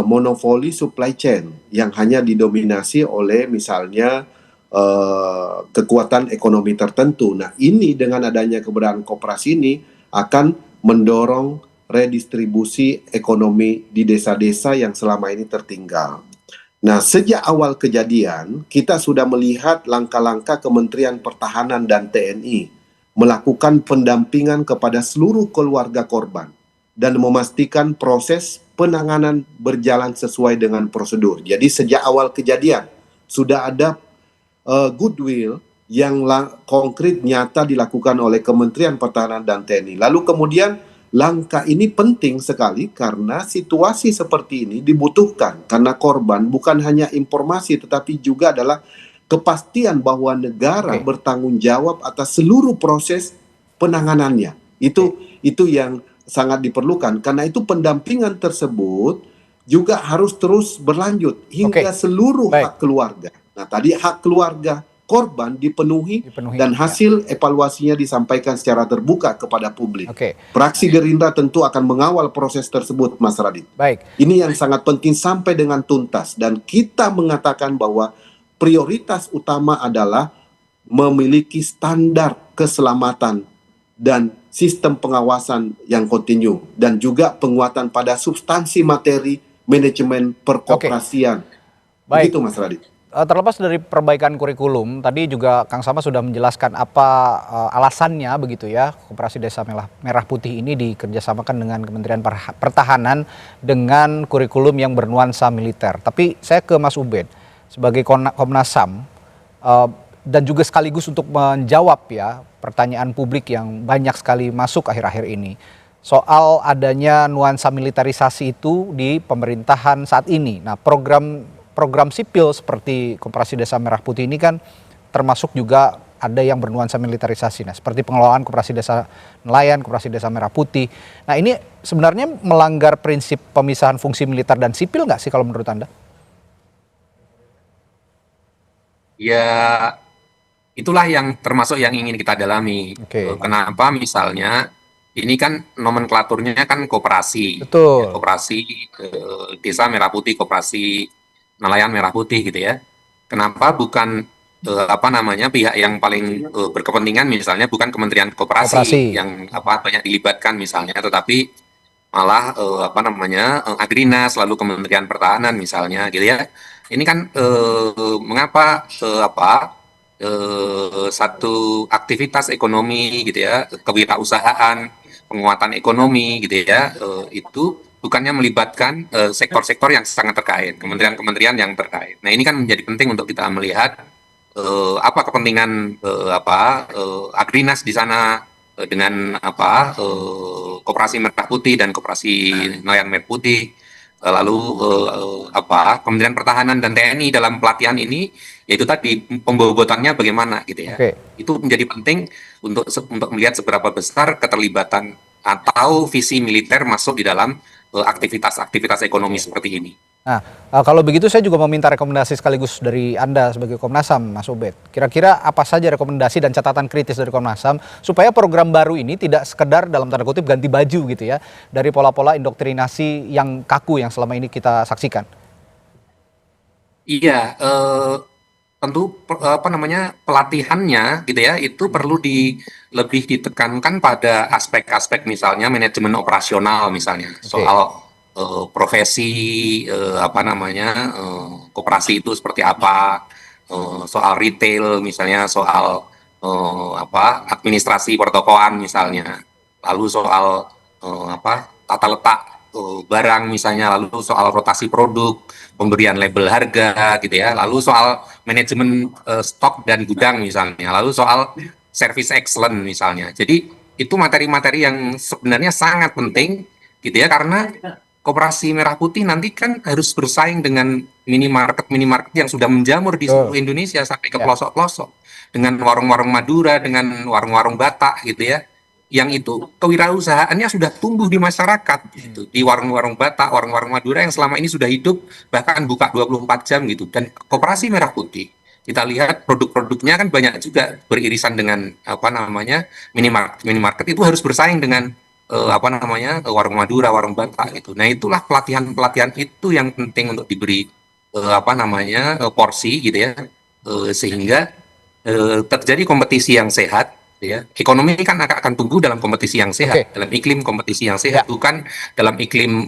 monopoli supply chain yang hanya didominasi oleh misalnya kekuatan ekonomi tertentu. Nah, ini dengan adanya keberadaan koperasi ini akan mendorong redistribusi ekonomi di desa-desa yang selama ini tertinggal. Nah, sejak awal kejadian kita sudah melihat langkah-langkah Kementerian Pertahanan dan TNI melakukan pendampingan kepada seluruh keluarga korban dan memastikan proses penanganan berjalan sesuai dengan prosedur. Jadi sejak awal kejadian sudah ada goodwill yang konkret nyata dilakukan oleh Kementerian Pertahanan dan TNI. Lalu kemudian langkah ini penting sekali karena situasi seperti ini dibutuhkan karena korban bukan hanya informasi tetapi juga adalah kepastian bahwa negara bertanggung jawab atas seluruh proses penanganannya. Itu yang sangat diperlukan. Karena itu pendampingan tersebut juga harus terus berlanjut hingga seluruh hak keluarga. Nah, tadi hak keluarga korban dipenuhi dan hasil evaluasinya disampaikan secara terbuka kepada publik. Fraksi Gerindra tentu akan mengawal proses tersebut, Mas Radit. Ini yang sangat penting sampai dengan tuntas dan kita mengatakan bahwa prioritas utama adalah memiliki standar keselamatan dan sistem pengawasan yang kontinu dan juga penguatan pada substansi materi manajemen perkoperasian. Begitu, Mas Radit. Terlepas dari perbaikan kurikulum, tadi juga Kang Sama sudah menjelaskan apa alasannya begitu ya, Koperasi Desa Merah Putih ini dikerjasamakan dengan Kementerian Pertahanan dengan kurikulum yang bernuansa militer. Tapi saya ke Mas Ubed sebagai Komnas HAM dan juga sekaligus untuk menjawab ya pertanyaan publik yang banyak sekali masuk akhir-akhir ini soal adanya nuansa militerisasi itu di pemerintahan saat ini. Nah, program program sipil seperti Koperasi Desa Merah Putih ini kan termasuk juga ada yang bernuansa militerisasi. Nah, seperti pengelolaan Koperasi Desa Nelayan, Koperasi Desa Merah Putih. Nah, ini sebenarnya melanggar prinsip pemisahan fungsi militer dan sipil nggak sih kalau menurut Anda? Ya, itulah yang termasuk yang ingin kita dalami. Kenapa misalnya ini kan nomenklaturnya kan koperasi. Betul. Ya, koperasi Desa Merah Putih, Koperasi Nelayan Merah Putih gitu ya. Kenapa bukan pihak yang paling berkepentingan misalnya bukan Kementerian Koperasi yang banyak dilibatkan misalnya, tetapi malah Agrinas lalu Kementerian Pertahanan misalnya gitu ya. Ini kan mengapa satu aktivitas ekonomi gitu ya, kewirausahaan, penguatan ekonomi gitu ya, itu bukannya melibatkan sektor-sektor yang sangat terkait, kementerian-kementerian yang terkait. Nah, ini kan menjadi penting untuk kita melihat apa kepentingan Agrinas di sana dengan Koperasi Merah Putih dan Koperasi Nelayan Merah Putih, lalu Kementerian Pertahanan dan TNI dalam pelatihan ini, yaitu tadi pembobotannya bagaimana gitu ya. Itu menjadi penting untuk melihat seberapa besar keterlibatan atau visi militer masuk di dalam aktivitas-aktivitas ekonomi seperti ini. Nah, kalau begitu saya juga meminta rekomendasi sekaligus dari Anda sebagai Komnas HAM, Mas Ubed. Kira-kira apa saja rekomendasi dan catatan kritis dari Komnas HAM supaya program baru ini tidak sekedar dalam tanda kutip ganti baju gitu ya dari pola-pola indoktrinasi yang kaku yang selama ini kita saksikan? Iya, tentu pelatihannya gitu ya itu perlu lebih ditekankan pada aspek-aspek misalnya manajemen operasional misalnya soal profesi koperasi itu seperti apa, soal retail misalnya, soal administrasi pertokoan misalnya, lalu soal tata letak barang misalnya, lalu soal rotasi produk, pemberian label harga gitu ya, lalu soal manajemen stok dan gudang misalnya, lalu soal service excellence misalnya. Jadi itu materi-materi yang sebenarnya sangat penting gitu ya, karena Koperasi Merah Putih nanti kan harus bersaing dengan minimarket yang sudah menjamur di seluruh Indonesia sampai ke pelosok-pelosok, dengan warung-warung Madura, dengan warung-warung Batak gitu ya, yang itu kewirausahaannya sudah tumbuh di masyarakat gitu, di warung-warung Batak, warung-warung Madura yang selama ini sudah hidup bahkan buka 24 jam gitu. Dan Koperasi Merah Putih kita lihat produk-produknya kan banyak juga beririsan dengan minimarket itu harus bersaing dengan warung Madura, warung Batak gitu. Nah, itulah pelatihan itu yang penting untuk diberi porsi gitu ya, sehingga terjadi kompetisi yang sehat ya. Ekonomi kan akan tumbuh dalam kompetisi yang sehat, dalam iklim kompetisi yang sehat, bukan dalam iklim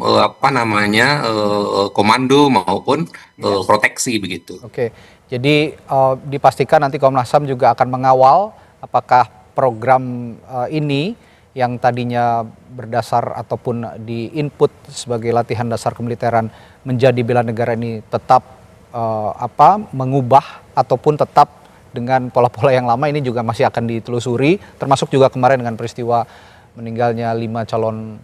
komando maupun proteksi begitu. Jadi dipastikan nanti Komnas HAM juga akan mengawal apakah program ini yang tadinya berdasar ataupun di input sebagai latihan dasar kemiliteran menjadi bela negara ini tetap mengubah ataupun tetap dengan pola-pola yang lama, ini juga masih akan ditelusuri, termasuk juga kemarin dengan peristiwa meninggalnya 5 calon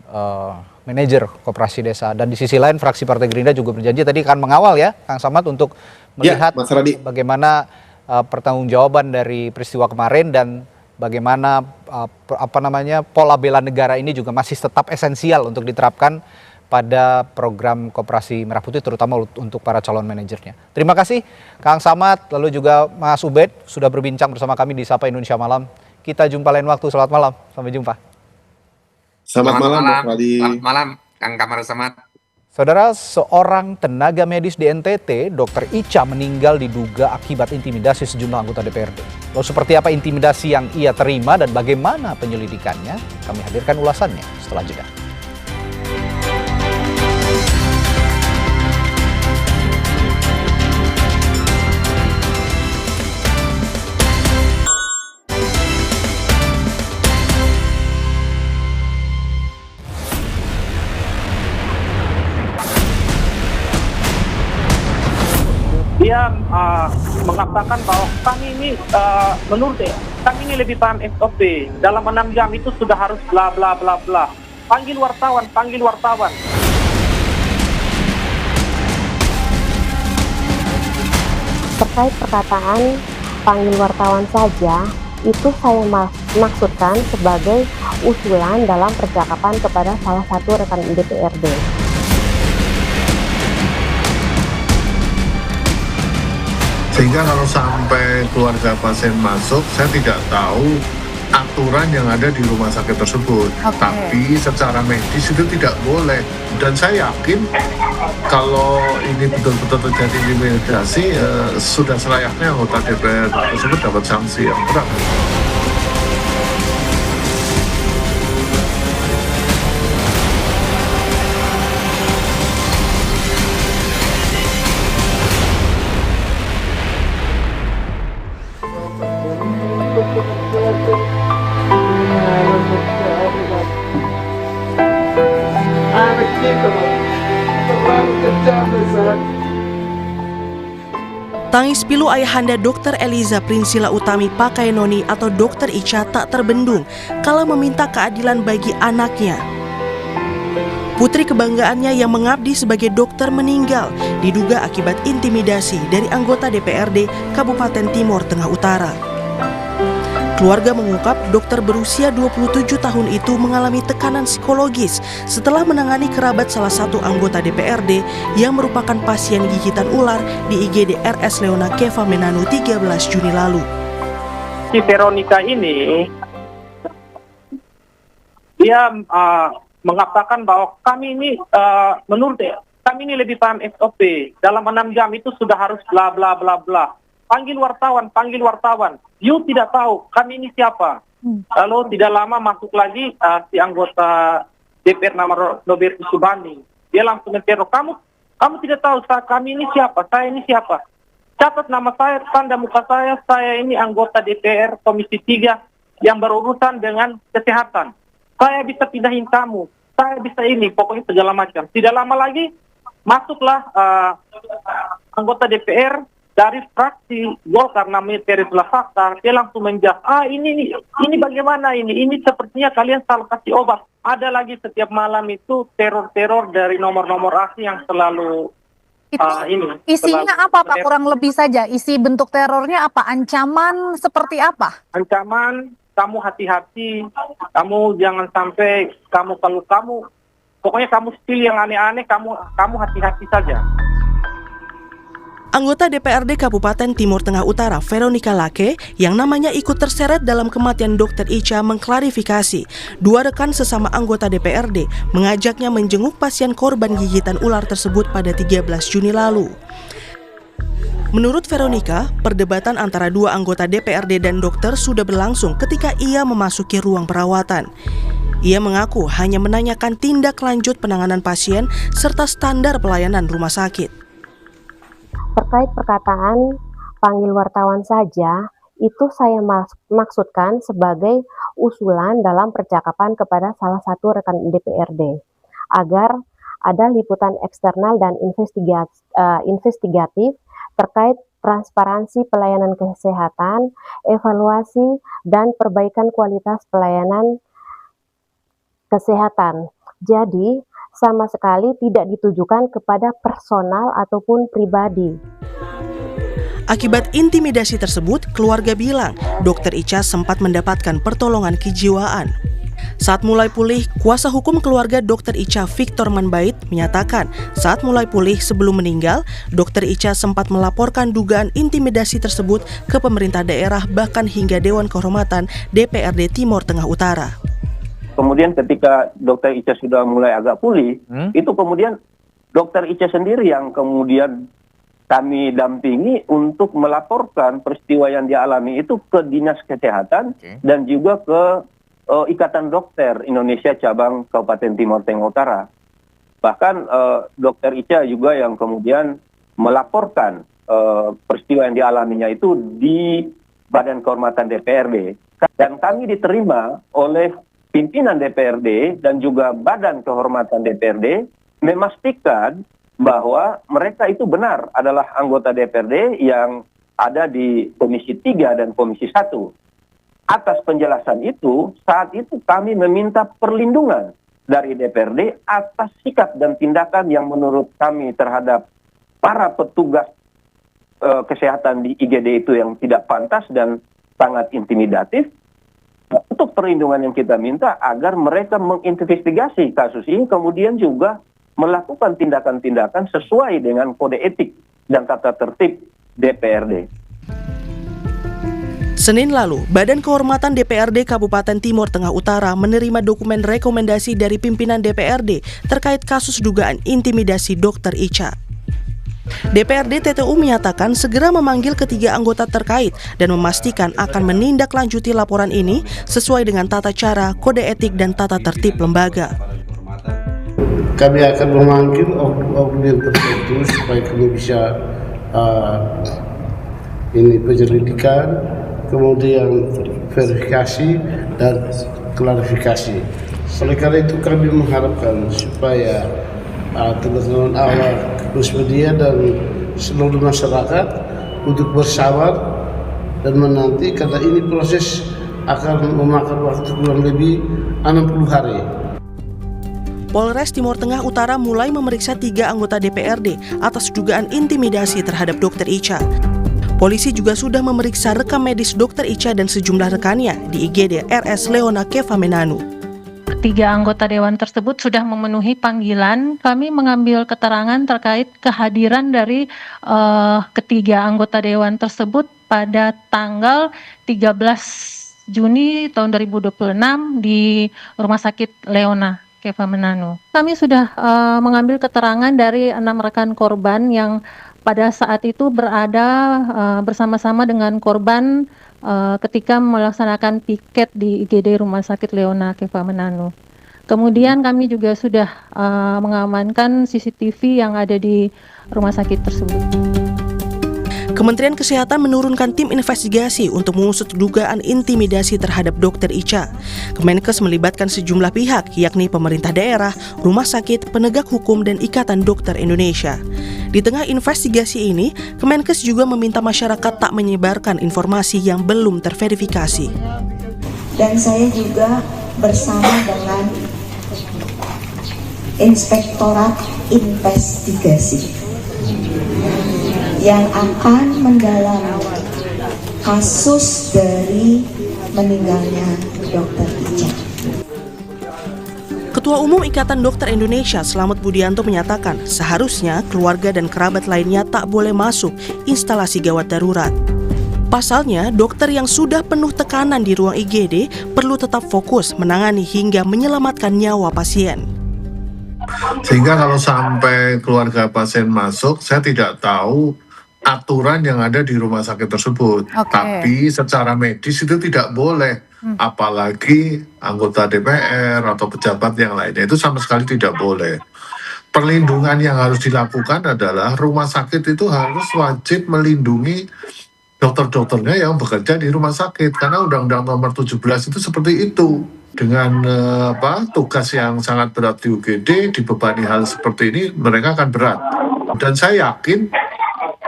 manajer Koperasi Desa. Dan di sisi lain fraksi Partai Gerindra juga berjanji tadi akan mengawal ya Kang Samad untuk melihat bagaimana pertanggungjawaban dari peristiwa kemarin dan bagaimana pola bela negara ini juga masih tetap esensial untuk diterapkan pada program Koperasi Merah Putih, terutama untuk para calon manajernya. Terima kasih Kang Samad, lalu juga Mas Ubed sudah berbincang bersama kami di Sapa Indonesia Malam. Kita jumpa lain waktu. Selamat malam, sampai jumpa. Selamat malam, Mas Radi. Selamat malam, Kang Kamar Samad. Saudara, seorang tenaga medis di NTT, Dr. Ica, meninggal diduga akibat intimidasi sejumlah anggota DPRD. Lalu seperti apa intimidasi yang ia terima dan bagaimana penyelidikannya? Kami hadirkan ulasannya setelah jeda. Dia mengatakan bahwa kami ini menurut kami ini lebih paham SOP. Dalam 6 jam itu sudah harus bla bla bla bla. Panggil wartawan, panggil wartawan. Terkait perkataan panggil wartawan saja, itu saya maksudkan sebagai usulan dalam percakapan kepada salah satu rekan DPRD. Sehingga kalau sampai keluarga pasien masuk, saya tidak tahu aturan yang ada di rumah sakit tersebut. Tapi secara medis itu tidak boleh. Dan saya yakin kalau ini betul-betul terjadi intimidasi, sudah selayaknya anggota DPR tersebut dapat sanksi yang berat. Tangis pilu ayahanda Dr. Eliza Prinsila Utami Pakainoni atau Dr. Icha tak terbendung kala meminta keadilan bagi anaknya. Putri kebanggaannya yang mengabdi sebagai dokter meninggal diduga akibat intimidasi dari anggota DPRD Kabupaten Timur Tengah Utara. Keluarga mengungkap dokter berusia 27 tahun itu mengalami tekanan psikologis setelah menangani kerabat salah satu anggota DPRD yang merupakan pasien gigitan ular di IGD RS Leona Keva Menanu 13 Juni lalu. Si Veronica ini, dia mengatakan bahwa kami ini, menurut kami ini lebih paham SOP. Dalam 6 jam itu sudah harus bla bla bla bla. Panggil wartawan, panggil wartawan. You tidak tahu kami ini siapa. Lalu tidak lama masuk lagi si anggota DPR nama Robertus Subandi. Dia langsung menteror, kamu tidak tahu kami ini siapa, saya ini siapa. Catat nama saya, tanda muka saya ini anggota DPR Komisi 3 yang berurusan dengan kesehatan. Saya bisa pindahin kamu, saya bisa ini, pokoknya segala macam. Tidak lama lagi masuklah anggota DPR dari fraksi Golkar namanya Teresula Fakta. Dia langsung menjawab, ini bagaimana ini sepertinya kalian salah kasih obat. Ada lagi setiap malam itu teror-teror dari nomor-nomor asli yang selalu isinya apa Pak, kurang lebih saja isi bentuk terornya apa, ancaman seperti apa? Ancaman, kamu hati-hati, kamu jangan sampai pokoknya kamu spill yang aneh-aneh, kamu hati-hati saja. Anggota DPRD Kabupaten Timur Tengah Utara Veronica Lake yang namanya ikut terseret dalam kematian Dr. Icha mengklarifikasi dua rekan sesama anggota DPRD mengajaknya menjenguk pasien korban gigitan ular tersebut pada 13 Juni lalu. Menurut Veronica, perdebatan antara dua anggota DPRD dan dokter sudah berlangsung ketika ia memasuki ruang perawatan. Ia mengaku hanya menanyakan tindak lanjut penanganan pasien serta standar pelayanan rumah sakit. Terkait perkataan panggil wartawan saja, itu saya maksudkan sebagai usulan dalam percakapan kepada salah satu rekan DPRD agar ada liputan eksternal dan investigatif terkait transparansi pelayanan kesehatan, evaluasi dan perbaikan kualitas pelayanan kesehatan. Jadi sama sekali tidak ditujukan kepada personal ataupun pribadi. Akibat intimidasi tersebut, keluarga bilang Dr. Icha sempat mendapatkan pertolongan kejiwaan. Saat mulai pulih, kuasa hukum keluarga Dr. Icha Victor Manbait menyatakan saat mulai pulih sebelum meninggal, Dr. Icha sempat melaporkan dugaan intimidasi tersebut ke pemerintah daerah bahkan hingga Dewan Kehormatan DPRD Timur Tengah Utara. Kemudian ketika Dr. Icha sudah mulai agak pulih, itu kemudian Dr. Icha sendiri yang kemudian kami dampingi untuk melaporkan peristiwa yang dialami itu ke Dinas Kesehatan dan juga ke Ikatan Dokter Indonesia Cabang Kabupaten Timur Tengah Utara. Bahkan Dr. Icha juga yang kemudian melaporkan peristiwa yang dialaminya itu di Badan Kehormatan DPRD. Dan kami diterima oleh pimpinan DPRD dan juga Badan Kehormatan DPRD memastikan bahwa mereka itu benar adalah anggota DPRD yang ada di Komisi 3 dan Komisi 1. Atas penjelasan itu, saat itu kami meminta perlindungan dari DPRD atas sikap dan tindakan yang menurut kami terhadap para petugas kesehatan di IGD itu yang tidak pantas dan sangat intimidatif. Untuk perlindungan yang kita minta agar mereka menginvestigasi kasus ini, kemudian juga melakukan tindakan-tindakan sesuai dengan kode etik dan tata tertib DPRD. Senin lalu, Badan Kehormatan DPRD Kabupaten Timur Tengah Utara menerima dokumen rekomendasi dari pimpinan DPRD terkait kasus dugaan intimidasi Dr. Icha. DPRD TTU menyatakan segera memanggil ketiga anggota terkait dan memastikan akan menindaklanjuti laporan ini sesuai dengan tata cara, kode etik, dan tata tertib lembaga. Kami akan memanggil oknum tertentu supaya kami bisa penyelidikan, kemudian verifikasi dan klarifikasi. Oleh karena itu kami mengharapkan supaya teman-teman awal media dan seluruh masyarakat untuk bersabar dan menanti, karena ini proses akan memakan waktu kurang lebih 60 hari. Polres Timur Tengah Utara mulai memeriksa 3 anggota DPRD atas dugaan intimidasi terhadap Dr. Icha. Polisi juga sudah memeriksa rekam medis Dr. Icha dan sejumlah rekannya di IGD RS Leona Kefamenanu. Ketiga anggota dewan tersebut sudah memenuhi panggilan. Kami mengambil keterangan terkait kehadiran dari ketiga anggota dewan tersebut pada tanggal 13 Juni tahun 2026 di Rumah Sakit Leona Kefamenanu. Kami sudah mengambil keterangan dari 6 rekan korban yang pada saat itu berada bersama-sama dengan korban ketika melaksanakan piket di IGD Rumah Sakit Leona Kefamenanu. Kemudian kami juga sudah mengamankan CCTV yang ada di rumah sakit tersebut. Kementerian Kesehatan menurunkan tim investigasi untuk mengusut dugaan intimidasi terhadap Dr. Icha. Kemenkes melibatkan sejumlah pihak, yakni pemerintah daerah, rumah sakit, penegak hukum, dan Ikatan Dokter Indonesia. Di tengah investigasi ini, Kemenkes juga meminta masyarakat tak menyebarkan informasi yang belum terverifikasi. Dan saya juga bersama dengan Inspektorat Investigasi yang akan mendalami kasus dari meninggalnya Dr. Icha. Ketua Umum Ikatan Dokter Indonesia Slamet Budianto menyatakan seharusnya keluarga dan kerabat lainnya tak boleh masuk instalasi gawat darurat. Pasalnya, dokter yang sudah penuh tekanan di ruang IGD perlu tetap fokus menangani hingga menyelamatkan nyawa pasien. Sehingga kalau sampai keluarga pasien masuk, saya tidak tahu aturan yang ada di rumah sakit tersebut. Tapi secara medis itu tidak boleh. Apalagi anggota DPR atau pejabat yang lainnya, itu sama sekali tidak boleh. Perlindungan yang harus dilakukan adalah rumah sakit itu harus wajib melindungi dokter-dokternya yang bekerja di rumah sakit, karena Undang-Undang Nomor 17 itu seperti itu. Dengan tugas yang sangat berat di UGD, dibebani hal seperti ini, mereka akan berat. Dan saya yakin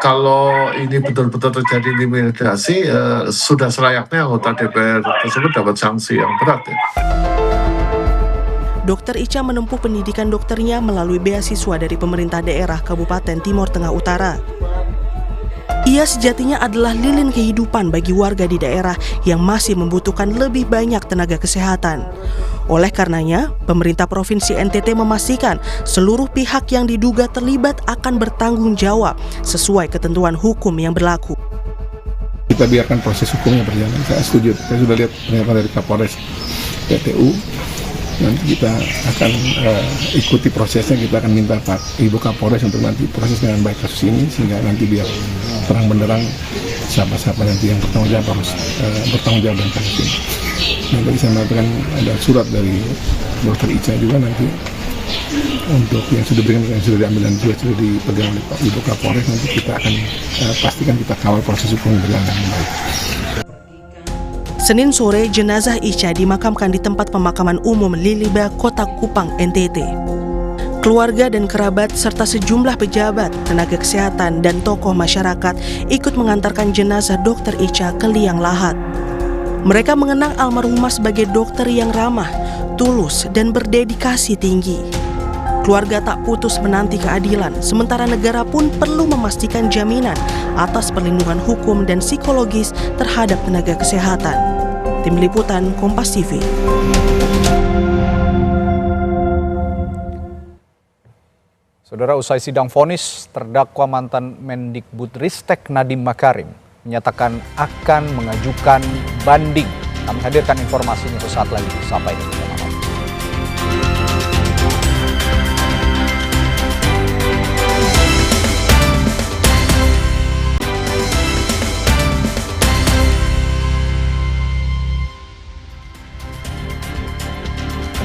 kalau ini betul-betul terjadi intimidasi, sudah selayaknya anggota DPR tersebut dapat sanksi yang berat. Ya. Dr. Icha menempuh pendidikan dokternya melalui beasiswa dari pemerintah daerah Kabupaten Timur Tengah Utara. Ia sejatinya adalah lilin kehidupan bagi warga di daerah yang masih membutuhkan lebih banyak tenaga kesehatan. Oleh karenanya, pemerintah Provinsi NTT memastikan seluruh pihak yang diduga terlibat akan bertanggung jawab sesuai ketentuan hukum yang berlaku. Kita biarkan proses hukumnya berjalan. Saya setuju. Saya sudah lihat pernyataan dari Kapolres TTU. Nanti kita akan ikuti prosesnya, kita akan minta Pak Ibu Kapolres untuk nanti proses dengan baik kasus ini, sehingga nanti biar terang benderang siapa-siapa nanti yang bertanggung jawab harus bertanggung jawab dengan kasus ini. Nah, tadi saya mengatakan ada surat dari Dr. Icha juga nanti untuk yang sudah diambil dan juga sudah dipegang oleh Pak Ibu Kapolres, nanti kita akan pastikan kita kawal proses hukum berjalan dengan baik. Senin sore, jenazah Icha dimakamkan di tempat pemakaman umum Liliba, Kota Kupang, NTT. Keluarga dan kerabat serta sejumlah pejabat, tenaga kesehatan, dan tokoh masyarakat ikut mengantarkan jenazah Dr. Icha ke liang lahat. Mereka mengenang almarhumah sebagai dokter yang ramah, tulus, dan berdedikasi tinggi. Keluarga tak putus menanti keadilan, sementara negara pun perlu memastikan jaminan atas perlindungan hukum dan psikologis terhadap tenaga kesehatan. Tim Liputan Kompas TV. Saudara, usai sidang vonis, terdakwa mantan Mendikbudristek Nadiem Makarim menyatakan akan mengajukan banding. Kami hadirkan informasinya sesaat lagi. Sampai di malam.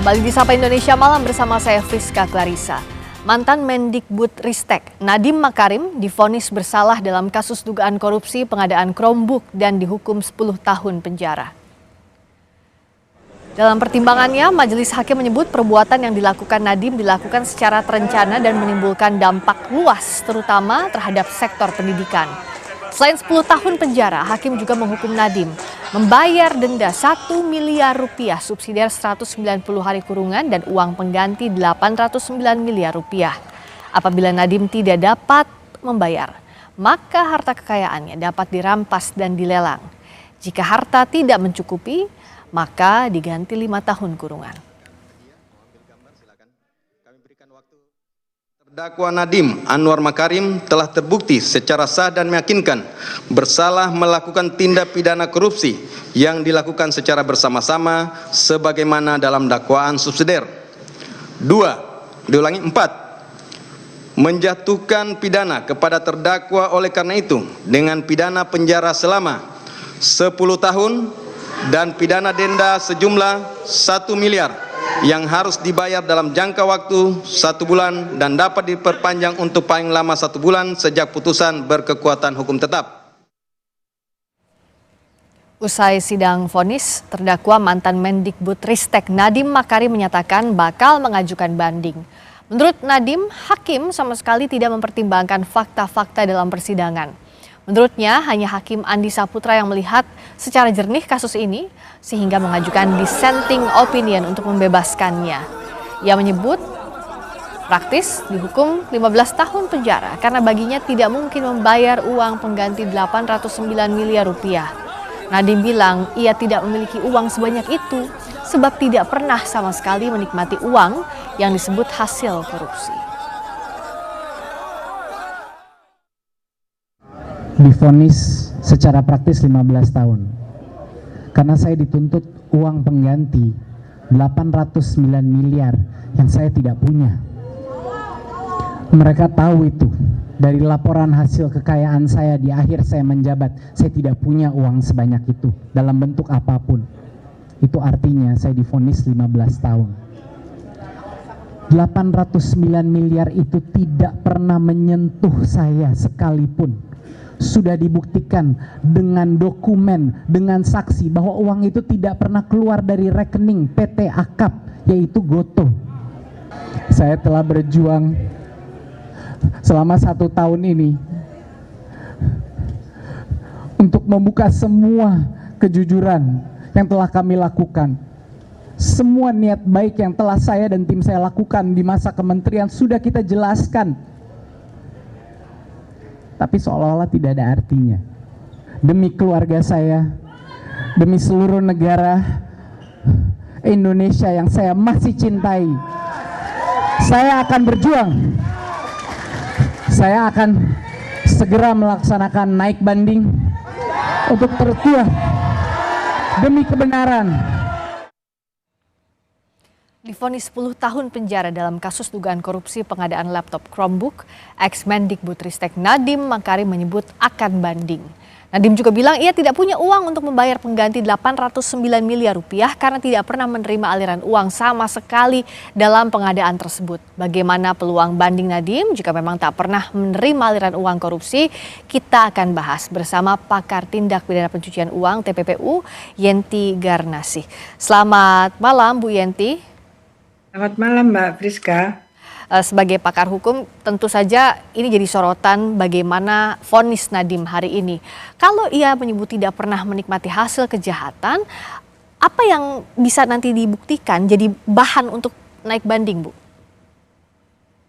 Kembali di Sapa Indonesia Malam bersama saya Friska Clarissa. Mantan Mendikbudristek Nadiem Makarim divonis bersalah dalam kasus dugaan korupsi pengadaan Chromebook dan dihukum 10 tahun penjara. Dalam pertimbangannya, majelis hakim menyebut perbuatan yang dilakukan Nadiem dilakukan secara terencana dan menimbulkan dampak luas, terutama terhadap sektor pendidikan. Selain 10 tahun penjara, hakim juga menghukum Nadiem membayar denda 1 miliar rupiah, subsidiar 190 hari kurungan dan uang pengganti 809 miliar rupiah. Apabila Nadiem tidak dapat membayar, maka harta kekayaannya dapat dirampas dan dilelang. Jika harta tidak mencukupi, maka diganti 5 tahun kurungan. Terdakwa Nadiem Anwar Makarim telah terbukti secara sah dan meyakinkan bersalah melakukan tindak pidana korupsi yang dilakukan secara bersama-sama sebagaimana dalam dakwaan subsidiar. 4. Menjatuhkan pidana kepada terdakwa oleh karena itu dengan pidana penjara selama 10 tahun dan pidana denda sejumlah 1 miliar yang harus dibayar dalam jangka waktu 1 bulan dan dapat diperpanjang untuk paling lama 1 bulan sejak putusan berkekuatan hukum tetap. Usai sidang vonis, terdakwa mantan Mendikbudristek Nadiem Makarim menyatakan bakal mengajukan banding. Menurut Nadiem, hakim sama sekali tidak mempertimbangkan fakta-fakta dalam persidangan. Menurutnya, hanya Hakim Andi Saputra yang melihat secara jernih kasus ini sehingga mengajukan dissenting opinion untuk membebaskannya. Ia menyebut praktis dihukum 15 tahun penjara karena baginya tidak mungkin membayar uang pengganti 809 miliar rupiah. Nadiem bilang ia tidak memiliki uang sebanyak itu sebab tidak pernah sama sekali menikmati uang yang disebut hasil korupsi. Divonis secara praktis 15 tahun karena saya dituntut uang pengganti 809 miliar yang saya tidak punya. Mereka tahu itu dari laporan hasil kekayaan saya di akhir saya menjabat. Saya tidak punya uang sebanyak itu dalam bentuk apapun. Itu artinya saya divonis 15 tahun. 809 miliar itu tidak pernah menyentuh saya sekalipun. Sudah dibuktikan dengan dokumen, dengan saksi bahwa uang itu tidak pernah keluar dari rekening PT Akap, yaitu Gotoh. Saya telah berjuang selama 1 tahun ini untuk membuka semua kejujuran yang telah kami lakukan. Semua niat baik yang telah saya dan tim saya lakukan di masa kementerian sudah kita jelaskan. Tapi seolah-olah tidak ada artinya. Demi keluarga saya, demi seluruh negara Indonesia yang saya masih cintai, saya akan berjuang. Saya akan segera melaksanakan naik banding untuk tertua demi kebenaran. Divonis 10 tahun penjara dalam kasus dugaan korupsi pengadaan laptop Chromebook, ex-Mendikbudristek Nadiem Makarim menyebut akan banding. Nadiem juga bilang ia tidak punya uang untuk membayar pengganti 809 miliar rupiah karena tidak pernah menerima aliran uang sama sekali dalam pengadaan tersebut. Bagaimana peluang banding Nadiem jika memang tak pernah menerima aliran uang korupsi? Kita akan bahas bersama pakar tindak pidana pencucian uang TPPU, Yenti Garnasih. Selamat malam Bu Yenti. Selamat malam Mbak Friska. Sebagai pakar hukum tentu saja ini jadi sorotan bagaimana vonis Nadiem hari ini. Kalau ia menyebut tidak pernah menikmati hasil kejahatan, apa yang bisa nanti dibuktikan jadi bahan untuk naik banding, Bu?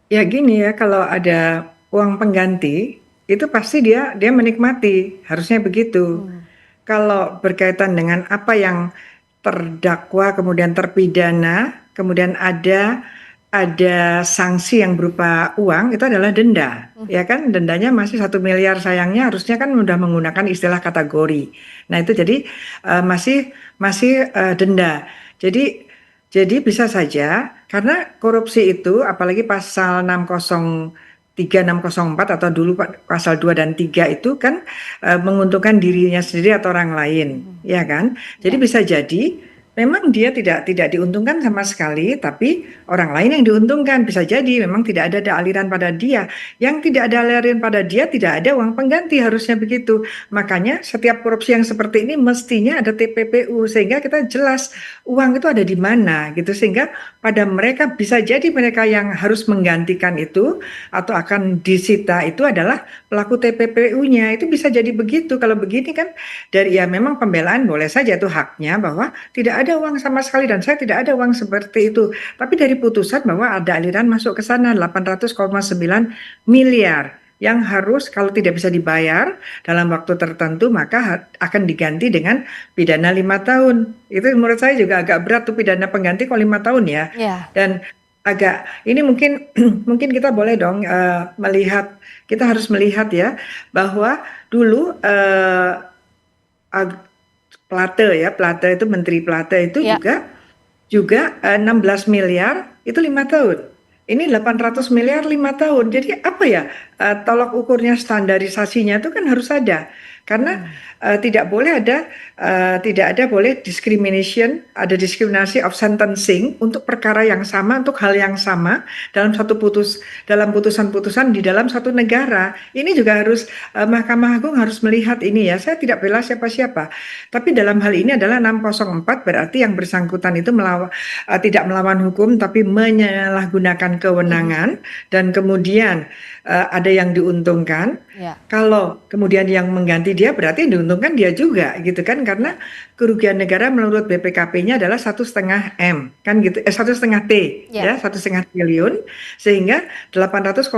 Ya gini ya, kalau ada uang pengganti, itu pasti dia menikmati, harusnya begitu. Kalau berkaitan dengan apa yang terdakwa kemudian terpidana, kemudian ada sanksi yang berupa uang, itu adalah denda, ya kan? Dendanya masih 1 miliar, sayangnya harusnya kan sudah menggunakan istilah kategori. Nah itu jadi masih denda. Jadi bisa saja karena korupsi itu apalagi pasal 603, 604 atau dulu pasal 2 dan 3 itu kan menguntungkan dirinya sendiri atau orang lain, ya kan? Jadi bisa jadi memang dia tidak diuntungkan sama sekali, tapi orang lain yang diuntungkan. Bisa jadi memang tidak ada aliran pada dia. Yang tidak ada aliran pada dia tidak ada uang pengganti, harusnya begitu. Makanya setiap korupsi yang seperti ini mestinya ada TPPU sehingga kita jelas uang itu ada di mana gitu, sehingga pada mereka bisa jadi mereka yang harus menggantikan itu atau akan disita itu adalah pelaku TPPU-nya. Itu bisa jadi begitu. Kalau begini kan dari ya memang pembelaan boleh saja itu haknya bahwa tidak ada uang sama sekali dan saya tidak ada uang seperti itu. Tapi dari putusan bahwa ada aliran masuk ke sana 800,9 miliar yang harus kalau tidak bisa dibayar dalam waktu tertentu maka akan diganti dengan pidana 5 tahun. Itu menurut saya juga agak berat tuh pidana pengganti kalau 5 tahun ya. Dan agak ini mungkin kita boleh dong melihat, kita harus melihat ya bahwa dulu Plate itu Menteri Plate itu juga 16 miliar itu 5 tahun. Ini 800 miliar 5 tahun. Jadi apa ya tolak ukurnya, standarisasinya itu kan harus ada. Karena tidak ada boleh discrimination, ada diskriminasi of sentencing untuk perkara yang sama, untuk hal yang sama dalam putusan-putusan di dalam satu negara. Ini juga harus Mahkamah Agung harus melihat ini ya. Saya tidak bela siapa-siapa, tapi dalam hal ini adalah 604 berarti yang bersangkutan itu tidak melawan hukum tapi menyalahgunakan kewenangan dan kemudian ada yang diuntungkan. Kalau kemudian yang mengganti dia berarti yang diuntungkan dia juga gitu kan, karena kerugian negara menurut BPKP-nya adalah 1,5 M kan gitu, 1,5 T ya, 1,5 triliun, sehingga 800,9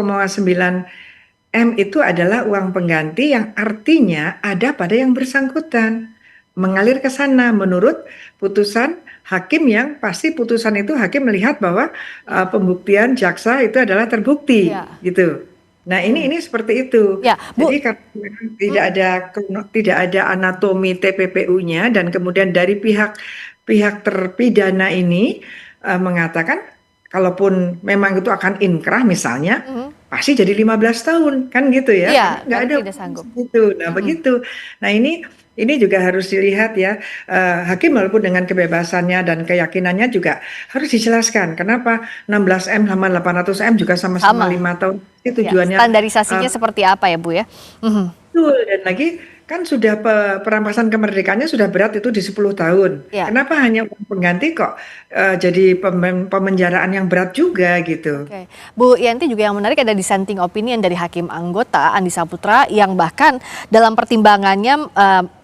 M itu adalah uang pengganti yang artinya ada pada yang bersangkutan mengalir ke sana menurut putusan hakim, yang pasti putusan itu hakim melihat bahwa pembuktian jaksa itu adalah terbukti gitu. Nah ini seperti itu. Jadi tidak ada anatomi TPPU-nya dan kemudian dari pihak terpidana ini mengatakan kalaupun memang itu akan inkrah misalnya pasti jadi 15 tahun kan gitu ya. Nggak ada gitu. Nah begitu. Nah ini juga harus dilihat ya, hakim walaupun dengan kebebasannya dan keyakinannya juga harus dijelaskan kenapa 16 M sama 800 M juga sama-sama 5 tahun. Itu tujuannya. Standarisasinya seperti apa ya Bu ya? Betul, dan lagi kan sudah perampasan kemerdekaannya sudah berat itu di 10 tahun. Kenapa hanya pengganti kok jadi pemenjaraan yang berat juga gitu. Bu Yanti, juga yang menarik ada dissenting opinion dari hakim anggota Andi Saputra yang bahkan dalam pertimbangannya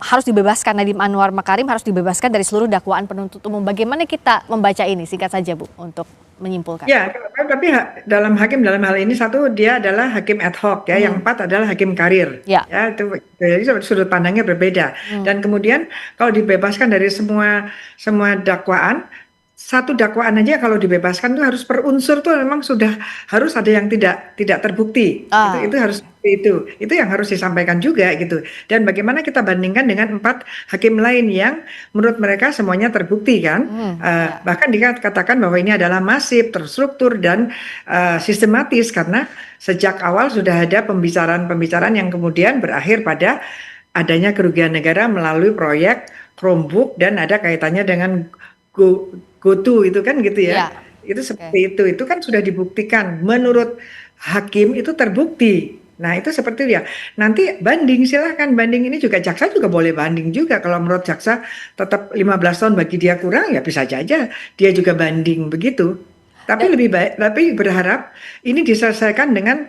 harus dibebaskan, Nadiem Anwar Makarim harus dibebaskan dari seluruh dakwaan penuntut umum. Bagaimana kita membaca ini? Singkat saja Bu untuk menyimpulkan. Ya, tapi dalam hal ini satu dia adalah hakim ad hoc ya, yang 4 adalah hakim karir. Ya itu jadi sudut pandangnya berbeda. Dan kemudian kalau dibebaskan dari semua dakwaan, satu dakwaan aja kalau dibebaskan itu harus per unsur tuh memang sudah harus ada yang tidak terbukti. Itu harus itu yang harus disampaikan juga gitu. Dan bagaimana kita bandingkan dengan 4 hakim lain yang menurut mereka semuanya terbukti kan. Bahkan dikatakan bahwa ini adalah masif, terstruktur dan sistematis karena sejak awal sudah ada pembicaraan yang kemudian berakhir pada adanya kerugian negara melalui proyek Chromebook dan ada kaitannya dengan GoTo itu kan gitu ya. Itu seperti itu kan sudah dibuktikan menurut hakim itu terbukti. Nah itu seperti itu ya. Nanti silahkan banding, ini juga jaksa juga boleh banding juga. Kalau menurut jaksa tetap 15 tahun bagi dia kurang ya bisa saja dia juga banding begitu. Tapi lebih baik, tapi berharap ini diselesaikan dengan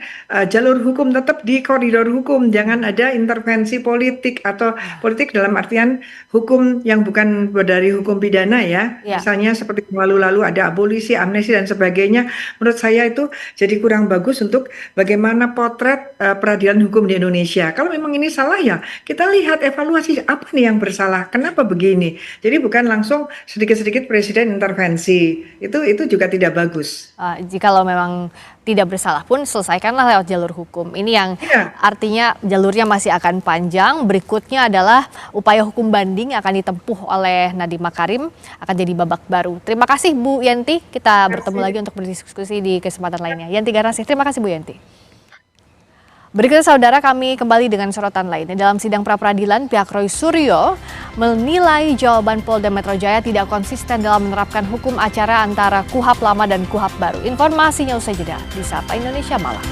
jalur hukum, tetap di koridor hukum, jangan ada intervensi politik atau politik dalam artian hukum yang bukan dari hukum pidana ya. Misalnya seperti lalu-lalu ada abolisi, amnesti dan sebagainya. Menurut saya itu jadi kurang bagus untuk bagaimana potret peradilan hukum di Indonesia. Kalau memang ini salah ya kita lihat evaluasi apa nih yang bersalah, kenapa begini. Jadi bukan langsung sedikit-sedikit presiden intervensi. Itu juga tidak bagus. Jikalau memang tidak bersalah pun selesaikanlah lewat jalur hukum. Ini yang artinya jalurnya masih akan panjang. Berikutnya adalah upaya hukum banding akan ditempuh oleh Nadiem Makarim, akan jadi babak baru. Terima kasih Bu Yanti, kita bertemu lagi untuk berdiskusi di kesempatan lainnya. Yanti Ganasih, terima kasih Bu Yanti. Berikutnya saudara, kami kembali dengan sorotan lainnya. Dalam sidang pra-peradilan, pihak Roy Suryo menilai jawaban Polda Metro Jaya tidak konsisten dalam menerapkan hukum acara antara KUHP lama dan KUHP baru. Informasinya usai jeda di Sapa Indonesia Malam.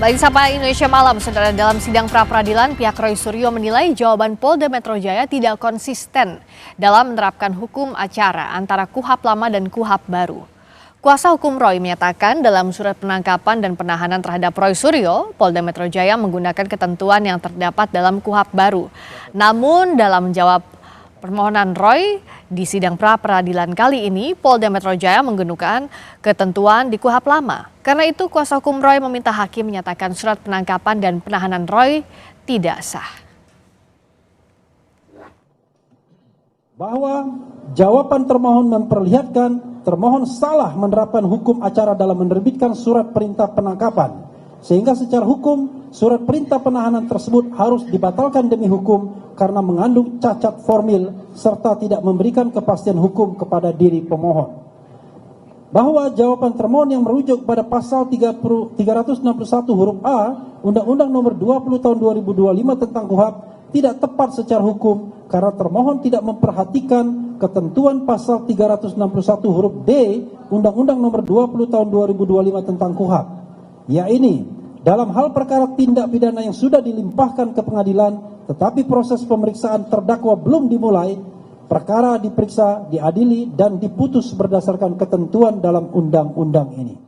Baik, Sapa Indonesia Malam, saudara. Dalam sidang pra-peradilan, pihak Roy Suryo menilai jawaban Polda Metro Jaya tidak konsisten dalam menerapkan hukum acara antara KUHP lama dan KUHP baru. Kuasa hukum Roy menyatakan dalam surat penangkapan dan penahanan terhadap Roy Suryo, Polda Metro Jaya menggunakan ketentuan yang terdapat dalam KUHP baru. Namun dalam menjawab permohonan Roy di sidang pra-peradilan kali ini, Polda Metro Jaya menggunakan ketentuan di KUHP lama. Karena itu, kuasa hukum Roy meminta hakim menyatakan surat penangkapan dan penahanan Roy tidak sah. Bahwa jawaban termohon memperlihatkan termohon salah menerapkan hukum acara dalam menerbitkan surat perintah penangkapan, sehingga secara hukum surat perintah penahanan tersebut harus dibatalkan demi hukum karena mengandung cacat formil serta tidak memberikan kepastian hukum kepada diri pemohon. Bahwa jawaban termohon yang merujuk pada pasal 361 huruf A Undang-Undang Nomor 20 Tahun 2025 tentang KUHP tidak tepat secara hukum karena termohon tidak memperhatikan ketentuan pasal 361 huruf D Undang-Undang Nomor 20 Tahun 2025 tentang KUHP, yaitu dalam hal perkara tindak pidana yang sudah dilimpahkan ke pengadilan tetapi proses pemeriksaan terdakwa belum dimulai, perkara diperiksa, diadili, dan diputus berdasarkan ketentuan dalam undang-undang ini.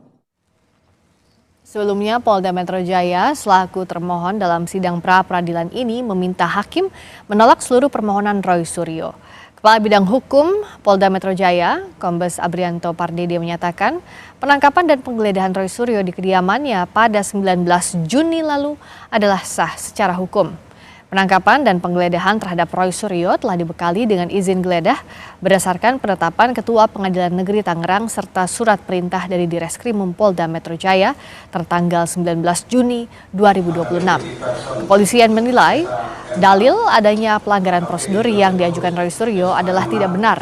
Sebelumnya, Polda Metro Jaya selaku termohon dalam sidang pra-peradilan ini meminta hakim menolak seluruh permohonan Roy Suryo. Kepala Bidang Hukum Polda Metro Jaya, Kombes Abrianto Pardede menyatakan penangkapan dan penggeledahan Roy Suryo di kediamannya pada 19 Juni lalu adalah sah secara hukum. Penangkapan dan penggeledahan terhadap Roy Suryo telah dibekali dengan izin geledah berdasarkan penetapan Ketua Pengadilan Negeri Tangerang serta surat perintah dari Direskrimum Polda Metro Jaya tertanggal 19 Juni 2026. Kepolisian menilai dalil adanya pelanggaran prosedur yang diajukan Roy Suryo adalah tidak benar.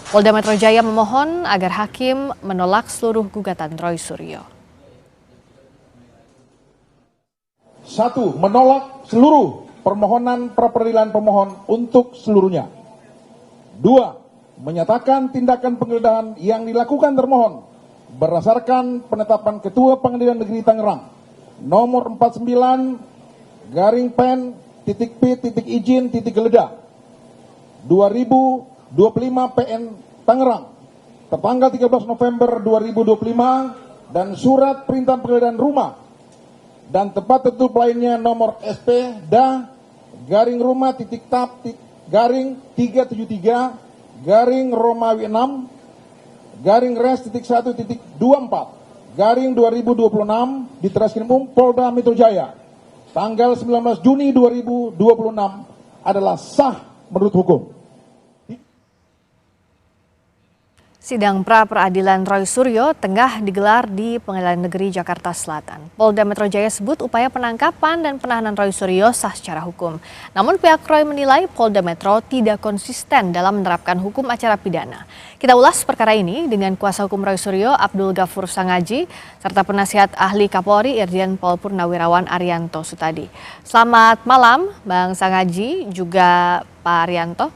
Polda Metro Jaya memohon agar hakim menolak seluruh gugatan Roy Suryo. 1. Menolak seluruh permohonan pra-peradilan pemohon untuk seluruhnya. 2. Menyatakan tindakan penggeledahan yang dilakukan termohon berdasarkan penetapan Ketua Pengadilan Negeri Tangerang nomor 49/pen.p.izin.geledah 2025 PN Tangerang tertanggal 13 November 2025 dan surat perintah penggeledahan rumah dan tempat tertutup lainnya nomor SP garing rumah titik tap garing 373 garing Romawi 6 garing res titik 1 titik 24 garing 2026 di Treskrimum Polda Metro Jaya tanggal 19 Juni 2026 adalah sah menurut hukum. Sidang pra-peradilan Roy Suryo tengah digelar di Pengadilan Negeri Jakarta Selatan. Polda Metro Jaya sebut upaya penangkapan dan penahanan Roy Suryo sah secara hukum. Namun pihak Roy menilai Polda Metro tidak konsisten dalam menerapkan hukum acara pidana. Kita ulas perkara ini dengan kuasa hukum Roy Suryo Abdul Ghafur Sangaji serta penasihat ahli Kapolri Irjen Pol Purnawirawan Arianto Sutadi. Selamat malam Bang Sangaji juga Pak Arianto.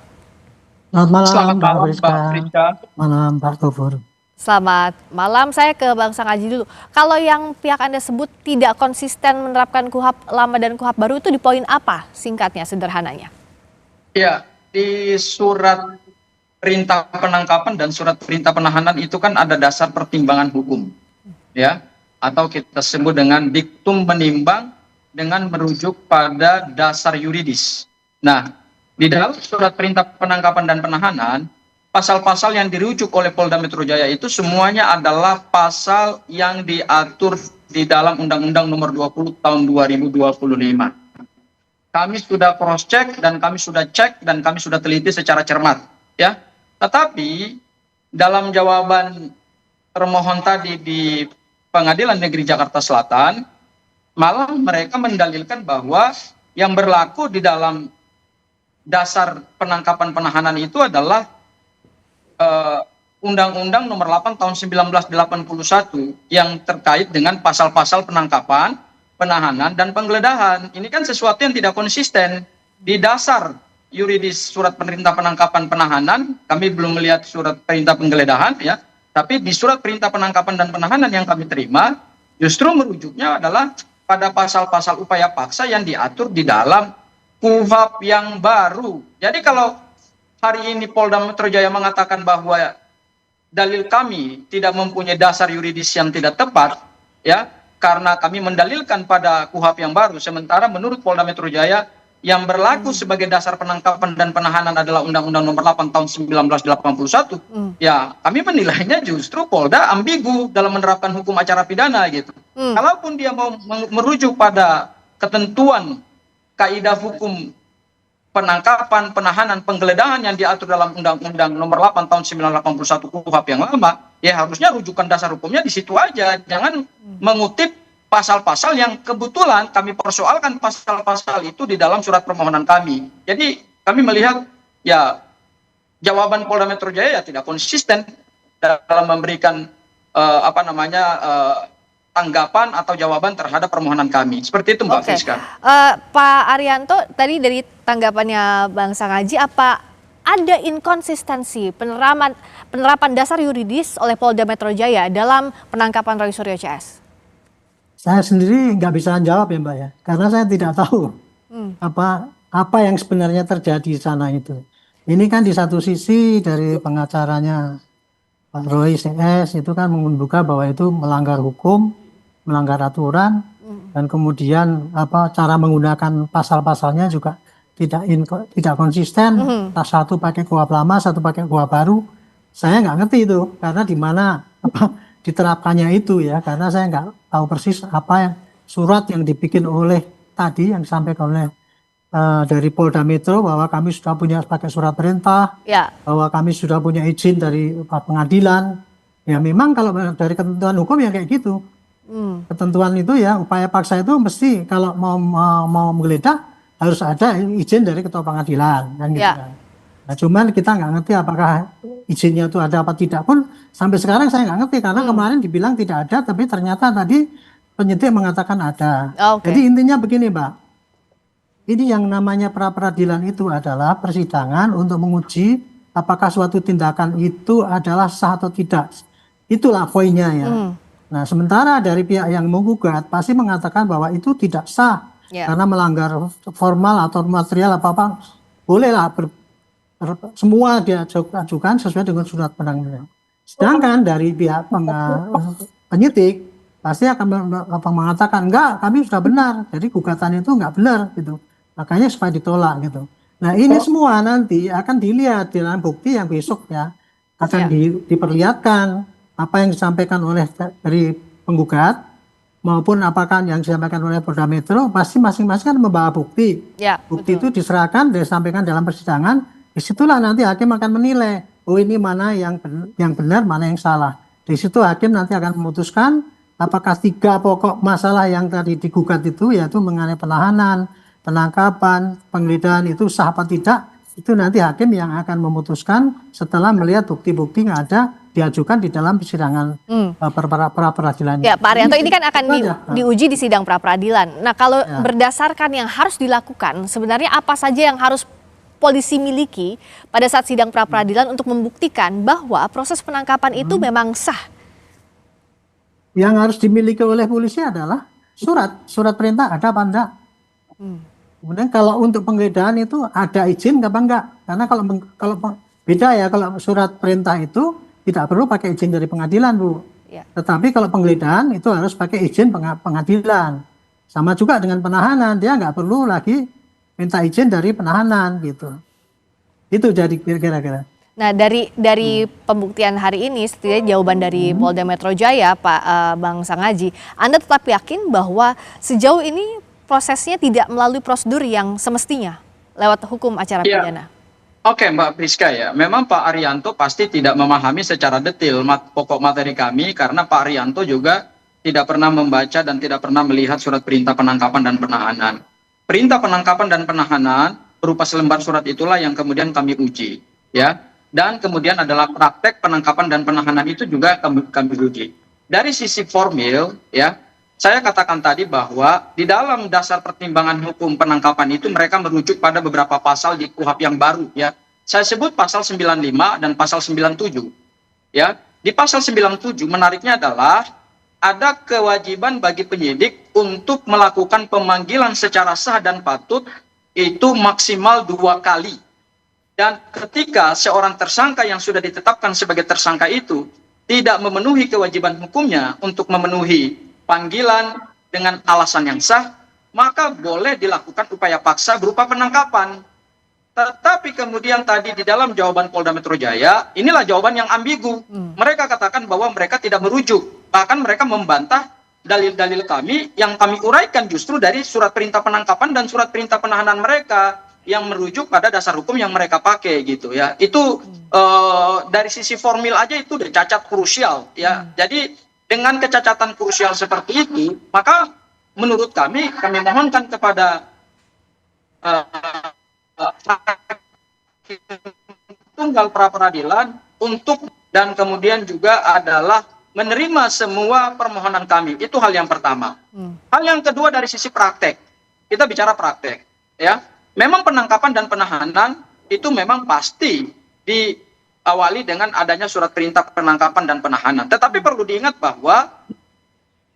Selamat malam, Selamat malam, Mbak Friska. Friska. Malam, Pak Gofur. Selamat malam, saya ke Bang Sangaji dulu. Kalau yang pihak Anda sebut tidak konsisten menerapkan KUHP lama dan KUHP baru itu di poin apa singkatnya, sederhananya? Ya, di surat perintah penangkapan dan surat perintah penahanan itu kan ada dasar pertimbangan hukum, ya, atau kita sebut dengan diktum menimbang dengan merujuk pada dasar yuridis. Nah, di dalam surat perintah penangkapan dan penahanan, pasal-pasal yang dirujuk oleh Polda Metro Jaya itu semuanya adalah pasal yang diatur di dalam Undang-Undang Nomor 20 Tahun 2025. Kami sudah cross check dan kami sudah cek dan kami sudah teliti secara cermat, ya. Tetapi dalam jawaban termohon tadi di Pengadilan Negeri Jakarta Selatan, malah mereka mendalilkan bahwa yang berlaku di dalam dasar penangkapan penahanan itu adalah Undang-Undang Nomor 8 Tahun 1981 yang terkait dengan pasal-pasal penangkapan, penahanan, dan penggeledahan. Ini kan sesuatu yang tidak konsisten. Di dasar yuridis surat perintah penangkapan penahanan, kami belum melihat surat perintah penggeledahan, ya. Tapi di surat perintah penangkapan dan penahanan yang kami terima, justru merujuknya adalah pada pasal-pasal upaya paksa yang diatur di dalam KUHP yang baru. Jadi kalau hari ini Polda Metro Jaya mengatakan bahwa dalil kami tidak mempunyai dasar yuridis yang tidak tepat, ya, karena kami mendalilkan pada KUHP yang baru, sementara menurut Polda Metro Jaya yang berlaku sebagai dasar penangkapan dan penahanan adalah Undang-Undang Nomor 8 Tahun 1981, ya kami menilainya justru Polda ambigu dalam menerapkan hukum acara pidana gitu. Kalaupun dia mau merujuk pada ketentuan kaidah hukum penangkapan, penahanan, penggeledahan yang diatur dalam Undang-Undang Nomor 8 Tahun 1981 KUHP yang lama, ya harusnya rujukan dasar hukumnya di situ aja. Jangan mengutip pasal-pasal yang kebetulan kami persoalkan pasal-pasal itu di dalam surat permohonan kami. Jadi kami melihat ya jawaban Polda Metro Jaya ya tidak konsisten dalam memberikan tanggapan atau jawaban terhadap permohonan kami. Seperti itu Mbak Friska. Pak Arianto, tadi dari tanggapannya Bang Sangaji, apa ada inkonsistensi penerapan dasar yuridis oleh Polda Metro Jaya dalam penangkapan Roy Suryo CS? Saya sendiri nggak bisa jawab ya Mbak ya, karena saya tidak tahu apa yang sebenarnya terjadi di sana itu. Ini kan di satu sisi dari pengacaranya Pak Roy CS itu kan membuka bahwa itu melanggar hukum, melanggar aturan, dan kemudian cara menggunakan pasal-pasalnya juga tidak konsisten. Tas satu pakai KUHP lama, satu pakai KUHP baru. Saya nggak ngerti itu karena di mana diterapkannya itu ya, karena saya nggak tahu persis apa yang surat yang dibikin oleh tadi yang disampaikan oleh dari Polda Metro bahwa kami sudah punya pakai surat perintah, bahwa kami sudah punya izin dari pengadilan. Ya memang kalau dari ketentuan hukum ya kayak gitu. Ketentuan itu ya upaya paksa itu mesti kalau mau menggeledah harus ada izin dari ketua pengadilan kan gitu kan. Nah, cuman kita nggak ngerti apakah izinnya itu ada apa tidak pun sampai sekarang saya nggak ngerti karena kemarin dibilang tidak ada tapi ternyata tadi penyidik mengatakan ada. Jadi intinya begini Mbak, ini yang namanya pra-peradilan itu adalah persidangan untuk menguji apakah suatu tindakan itu adalah sah atau tidak. Itulah poinnya ya. Nah sementara dari pihak yang menggugat pasti mengatakan bahwa itu tidak sah karena melanggar formal atau material apa-apa. Bolehlah semua diajukan sesuai dengan surat penangkapan. Sedangkan dari pihak penyidik pasti akan mengatakan enggak, kami sudah benar. Jadi gugatan itu enggak benar gitu. Makanya supaya ditolak gitu. Nah ini semua nanti akan dilihat dalam bukti yang besok ya akan diperlihatkan apa yang disampaikan oleh dari penggugat maupun apakah yang disampaikan oleh Polda Metro. Pasti masing-masing kan membawa bukti. Bukti itu diserahkan, disampaikan dalam persidangan. Disitulah nanti hakim akan menilai, oh ini mana yang benar, mana yang salah. Di situ hakim nanti akan memutuskan apakah 3 pokok masalah yang tadi digugat itu, yaitu mengenai penahanan, penangkapan, penggeledahan itu sah apa tidak, itu nanti hakim yang akan memutuskan setelah melihat bukti-bukti yang ada diajukan di dalam persidangan pra-peradilan. Ya Pak Arianto, ini kan akan diuji di sidang pra-peradilan. Nah kalau berdasarkan yang harus dilakukan, sebenarnya apa saja yang harus polisi miliki pada saat sidang pra-peradilan untuk membuktikan bahwa proses penangkapan itu memang sah? Yang harus dimiliki oleh polisi adalah surat perintah ada apa enggak. Kemudian kalau untuk penggeledahan itu ada izin apa enggak? Karena kalau beda ya, kalau surat perintah itu tidak perlu pakai izin dari pengadilan, Bu. Ya. Tetapi kalau penggeledahan itu harus pakai izin pengadilan. Sama juga dengan penahanan, dia nggak perlu lagi minta izin dari penahanan gitu. Itu jadi kira-kira. Nah, dari pembuktian hari ini, setidaknya jawaban dari Polda Metro Jaya, Pak Bang Sangaji, Anda tetap yakin bahwa sejauh ini prosesnya tidak melalui prosedur yang semestinya lewat hukum acara pidana? Oke, Mbak Priska ya, memang Pak Arianto pasti tidak memahami secara detail pokok materi kami karena Pak Arianto juga tidak pernah membaca dan tidak pernah melihat surat perintah penangkapan dan penahanan. Perintah penangkapan dan penahanan berupa selembar surat itulah yang kemudian kami uji, ya. Dan kemudian adalah praktek penangkapan dan penahanan itu juga kami uji. Dari sisi formil, ya, saya katakan tadi bahwa di dalam dasar pertimbangan hukum penangkapan itu mereka merujuk pada beberapa pasal di KUHP yang baru, ya. Saya sebut pasal 95 dan pasal 97. Ya, di pasal 97 menariknya adalah ada kewajiban bagi penyidik untuk melakukan pemanggilan secara sah dan patut itu maksimal 2 kali. Dan ketika seorang tersangka yang sudah ditetapkan sebagai tersangka itu tidak memenuhi kewajiban hukumnya untuk memenuhi panggilan dengan alasan yang sah, maka boleh dilakukan upaya paksa berupa penangkapan. Tetapi kemudian tadi di dalam jawaban Polda Metro Jaya, inilah jawaban yang ambigu. Mereka katakan bahwa mereka tidak merujuk. Bahkan mereka membantah dalil-dalil kami yang kami uraikan justru dari surat perintah penangkapan dan surat perintah penahanan mereka yang merujuk pada dasar hukum yang mereka pakai gitu ya. Itu dari sisi formil aja itu udah cacat krusial ya. Jadi dengan kecacatan krusial seperti itu, maka menurut kami mohonkan kepada tunggal pra-peradilan untuk dan kemudian juga adalah menerima semua permohonan kami. Itu hal yang pertama. Hal yang kedua dari sisi praktek. Kita bicara praktek, ya. Memang penangkapan dan penahanan itu memang pasti diawali dengan adanya surat perintah penangkapan dan penahanan. Tetapi perlu diingat bahwa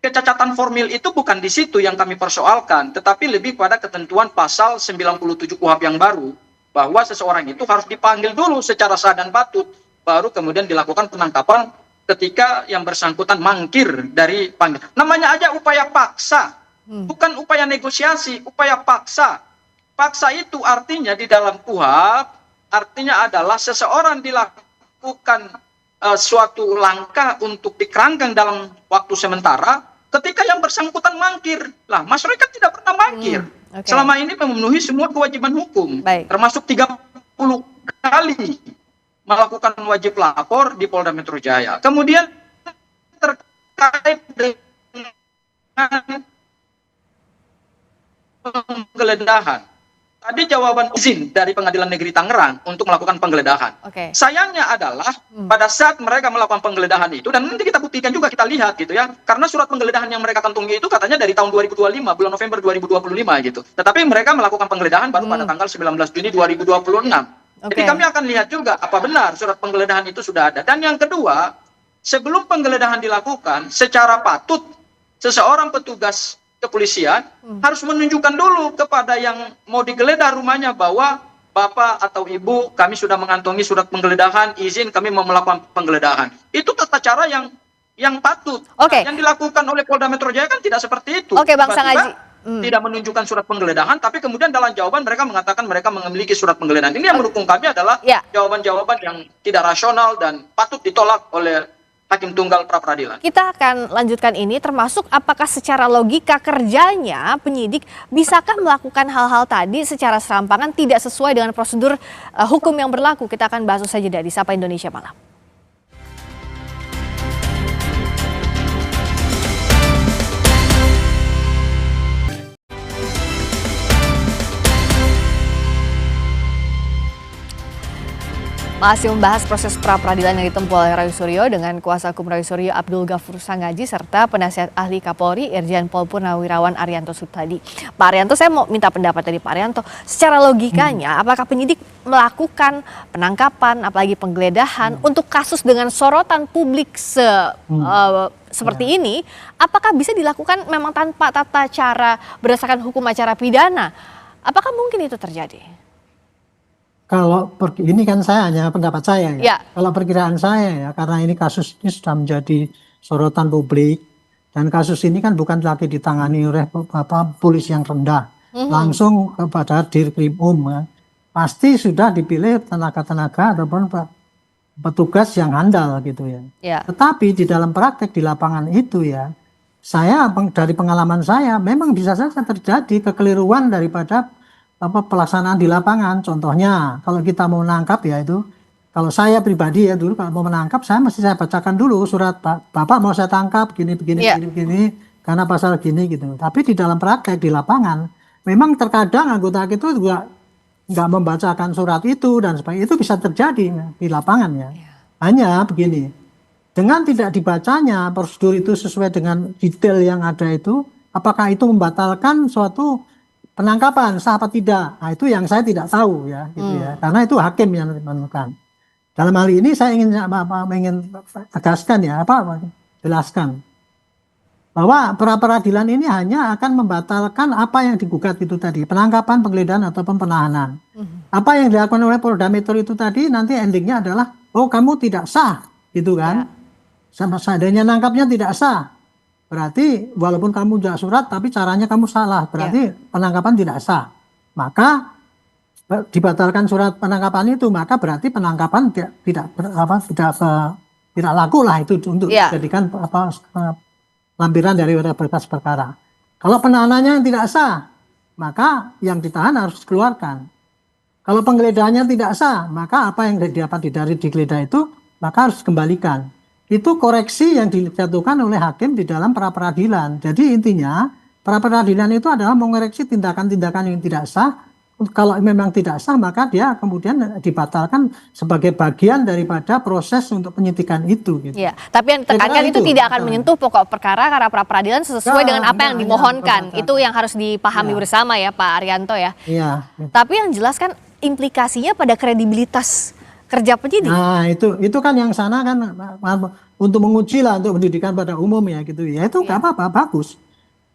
kecacatan formil itu bukan di situ yang kami persoalkan, tetapi lebih pada ketentuan pasal 97 KUHP yang baru, bahwa seseorang itu harus dipanggil dulu secara sah dan patut, baru kemudian dilakukan penangkapan ketika yang bersangkutan mangkir dari panggilan. Namanya aja upaya paksa, bukan upaya negosiasi, upaya paksa. Paksa itu artinya di dalam KUHP, artinya adalah seseorang dilakukan suatu langkah untuk dikerangkeng dalam waktu sementara ketika yang bersangkutan mangkir. Lah, masyarakat tidak pernah mangkir. Selama ini memenuhi semua kewajiban hukum, termasuk 30 kali melakukan wajib lapor di Polda Metro Jaya. Kemudian terkait dengan penggeledahan. Tadi jawaban izin dari Pengadilan Negeri Tangerang untuk melakukan penggeledahan. Sayangnya adalah pada saat mereka melakukan penggeledahan itu, dan nanti kita buktikan juga, kita lihat gitu ya, karena surat penggeledahan yang mereka kantongi itu katanya dari tahun 2025, bulan November 2025 gitu. Tetapi mereka melakukan penggeledahan baru pada tanggal 19 Juni 2026. Jadi kami akan lihat juga apa benar surat penggeledahan itu sudah ada. Dan yang kedua, sebelum penggeledahan dilakukan, secara patut seseorang petugas kepolisian harus menunjukkan dulu kepada yang mau digeledah rumahnya bahwa Bapak atau Ibu, kami sudah mengantongi surat penggeledahan, izin kami mau melakukan penggeledahan. Itu tata cara yang patut. Yang dilakukan oleh Polda Metro Jaya kan tidak seperti itu. Bang Sangaji. Tidak menunjukkan surat penggeledahan, tapi kemudian dalam jawaban mereka mengatakan mereka memiliki surat penggeledahan. Ini yang mendukung kami adalah jawaban-jawaban yang tidak rasional dan patut ditolak oleh Hakim Tunggal pra-peradilan. Kita akan lanjutkan ini, termasuk apakah secara logika kerjanya penyidik bisakah melakukan hal-hal tadi secara serampangan tidak sesuai dengan prosedur hukum yang berlaku. Kita akan bahas usai jeda di Sapa Indonesia Malam. Masih membahas proses pra-peradilan yang ditempuh oleh Roy Suryo dengan kuasa hukum Roy Suryo Abdul Ghafur Sangaji serta penasihat ahli Kapolri Irjen Pol Purnawirawan Arianto Sutadi. Pak Arianto, saya mau minta pendapat dari Pak Arianto. Secara logikanya, apakah penyidik melakukan penangkapan, apalagi penggeledahan untuk kasus dengan sorotan publik seperti ini, apakah bisa dilakukan memang tanpa tata cara berdasarkan hukum acara pidana? Apakah mungkin itu terjadi? Kalau ini kan saya hanya pendapat saya ya. Ya. Kalau perkiraan saya ya, karena ini kasus ini sudah menjadi sorotan publik dan kasus ini kan bukan lagi ditangani oleh polisi yang rendah, langsung kepada Dirkrimum, ya. Pasti sudah dipilih tenaga-tenaga ataupun petugas yang handal gitu ya. Ya. Tetapi di dalam praktek di lapangan itu ya, saya dari pengalaman saya memang bisa saja terjadi kekeliruan daripada pelaksanaan di lapangan. Contohnya kalau kita mau menangkap ya itu, kalau saya pribadi ya dulu kalau mau menangkap saya bacakan dulu surat, Bapak mau saya tangkap begini karena pasal gini gitu. Tapi di dalam praktek di lapangan memang terkadang anggota itu juga nggak membacakan surat itu dan sebagainya. Itu bisa terjadi di lapangan ya. Hanya begini, dengan tidak dibacanya prosedur itu sesuai dengan detail yang ada itu, apakah itu membatalkan suatu penangkapan sah apa tidak? Nah, itu yang saya tidak tahu ya, gitu ya. Karena itu hakim yang menentukan. Dalam hal ini saya ingin tegaskan ya, jelaskan bahwa pra-peradilan ini hanya akan membatalkan apa yang digugat itu tadi, penangkapan, penggeledahan ataupun penahanan. Apa yang dilakukan oleh Polda Metro itu tadi nanti endingnya adalah oh kamu tidak sah, gitu kan? Sama seadanya nangkapnya tidak sah. Berarti walaupun kamu sudah surat tapi caranya kamu salah, berarti penangkapan tidak sah. Maka dibatalkan surat penangkapan itu, maka berarti penangkapan tidak laku lah itu untuk dijadikan lampiran dari berkas perkara. Kalau penahanannya yang tidak sah, maka yang ditahan harus dikeluarkan. Kalau penggeledahannya tidak sah, maka apa yang didapat dari digeledah itu maka harus dikembalikan. Itu koreksi yang dijatuhkan oleh hakim di dalam pra-peradilan. Jadi intinya pra-peradilan itu adalah mengoreksi tindakan-tindakan yang tidak sah. Kalau memang tidak sah maka dia kemudian dibatalkan sebagai bagian daripada proses untuk penyidikan itu. Gitu. Ya, tapi yang ditekankan itu tidak akan menyentuh pokok perkara karena pra-peradilan sesuai dengan apa yang dimohonkan. Itu yang harus dipahami bersama ya Pak Arianto ya. Iya. Tapi yang jelas kan implikasinya pada kredibilitas kerja penyidik. Nah itu kan yang sana kan untuk menguji lah untuk pendidikan pada umum ya gitu ya itu nggak apa-apa bagus.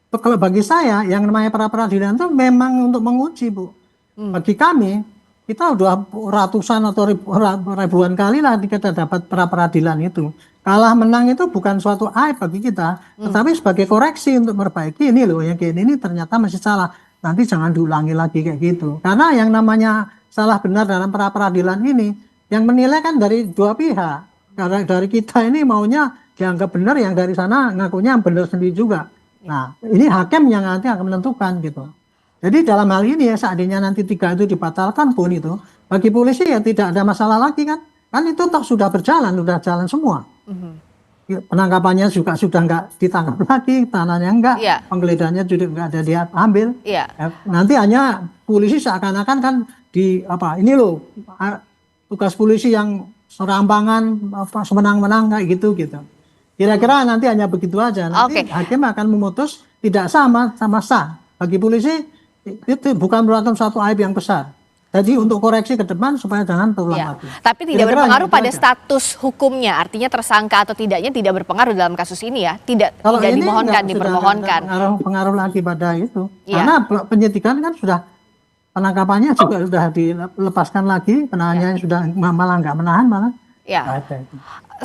Kalau bagi saya yang namanya pra-peradilan itu memang untuk menguji Bu. Bagi kami kita udah ratusan atau ribuan kali lah kita dapat pra-peradilan itu. Kalah menang itu bukan suatu aib bagi kita, tetapi sebagai koreksi untuk memperbaiki ini loh yang kayak ini ternyata masih salah. Nanti jangan diulangi lagi kayak gitu. Karena yang namanya salah benar dalam pra-peradilan ini yang menilai kan dari dua pihak. Karena dari kita ini maunya dianggap benar, yang dari sana ngakunya benar sendiri juga. Nah, ini hakim yang nanti akan menentukan gitu. Jadi dalam hal ini ya seandainya nanti 3 itu dibatalkan pun itu, bagi polisi ya tidak ada masalah lagi kan. Kan itu toh sudah berjalan, sudah jalan semua. Penangkapannya juga sudah nggak ditangkap lagi, tahanannya enggak, penggeledahannya juga nggak ada dia ambil. Nanti hanya polisi seakan-akan kan ini loh tugas polisi yang serampangan semenang-menang kayak gitu. Kira-kira nanti hanya begitu aja. Nanti hakim akan memutus tidak sama sah. Bagi polisi itu bukan merupakan suatu aib yang besar. Jadi untuk koreksi ke depan supaya jangan terulang lagi. Tapi tidak berpengaruh pada status hukumnya, artinya tersangka atau tidaknya tidak berpengaruh dalam kasus ini ya. Tidak dimohonkan, dipermohonkan. Pengaruh lagi pada itu. Karena penyidikan kan sudah penangkapannya juga sudah dilepaskan lagi, penahanannya sudah malah nggak menahan malah.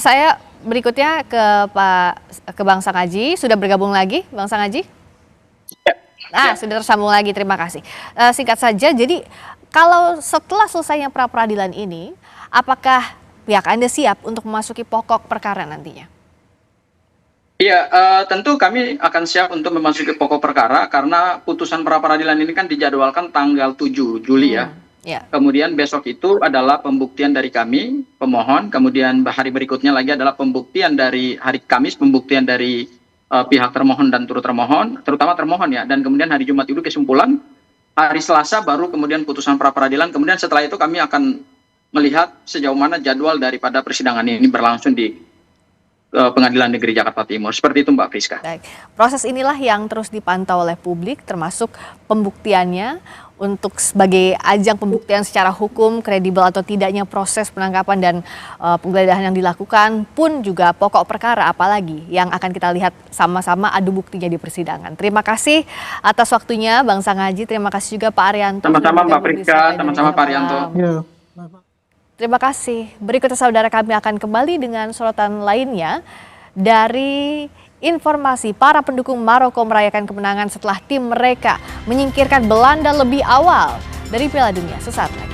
Saya berikutnya ke Bang Sangaji, sudah bergabung lagi Bang Sangaji? Sudah tersambung lagi, terima kasih. Singkat saja, jadi kalau setelah selesainya pra-peradilan ini, apakah pihak Anda siap untuk memasuki pokok perkara nantinya? Iya, tentu kami akan siap untuk memasuki pokok perkara karena putusan pra-peradilan ini kan dijadwalkan tanggal 7 Juli ya. Kemudian besok itu adalah pembuktian dari kami, pemohon, kemudian hari berikutnya lagi adalah pembuktian dari hari Kamis, pembuktian dari pihak termohon dan turut termohon, terutama termohon ya, dan kemudian hari Jumat itu kesimpulan, hari Selasa baru kemudian putusan pra-peradilan, kemudian setelah itu kami akan melihat sejauh mana jadwal daripada persidangan ini berlangsung di Pengadilan Negeri Jakarta Timur. Seperti itu Mbak Friska. Baik. Proses inilah yang terus dipantau oleh publik, termasuk pembuktiannya untuk sebagai ajang pembuktian secara hukum kredibel atau tidaknya proses penangkapan dan penggeledahan yang dilakukan, pun juga pokok perkara apalagi yang akan kita lihat sama-sama adu buktinya di persidangan. Terima kasih atas waktunya Bang Sangaji, terima kasih juga Pak Arianto. Sama-sama Mbak Friska, sama-sama Pak Arianto. Terima kasih. Berikutnya saudara, kami akan kembali dengan sorotan lainnya dari informasi para pendukung Maroko merayakan kemenangan setelah tim mereka menyingkirkan Belanda lebih awal dari Piala Dunia. Sesaat lagi.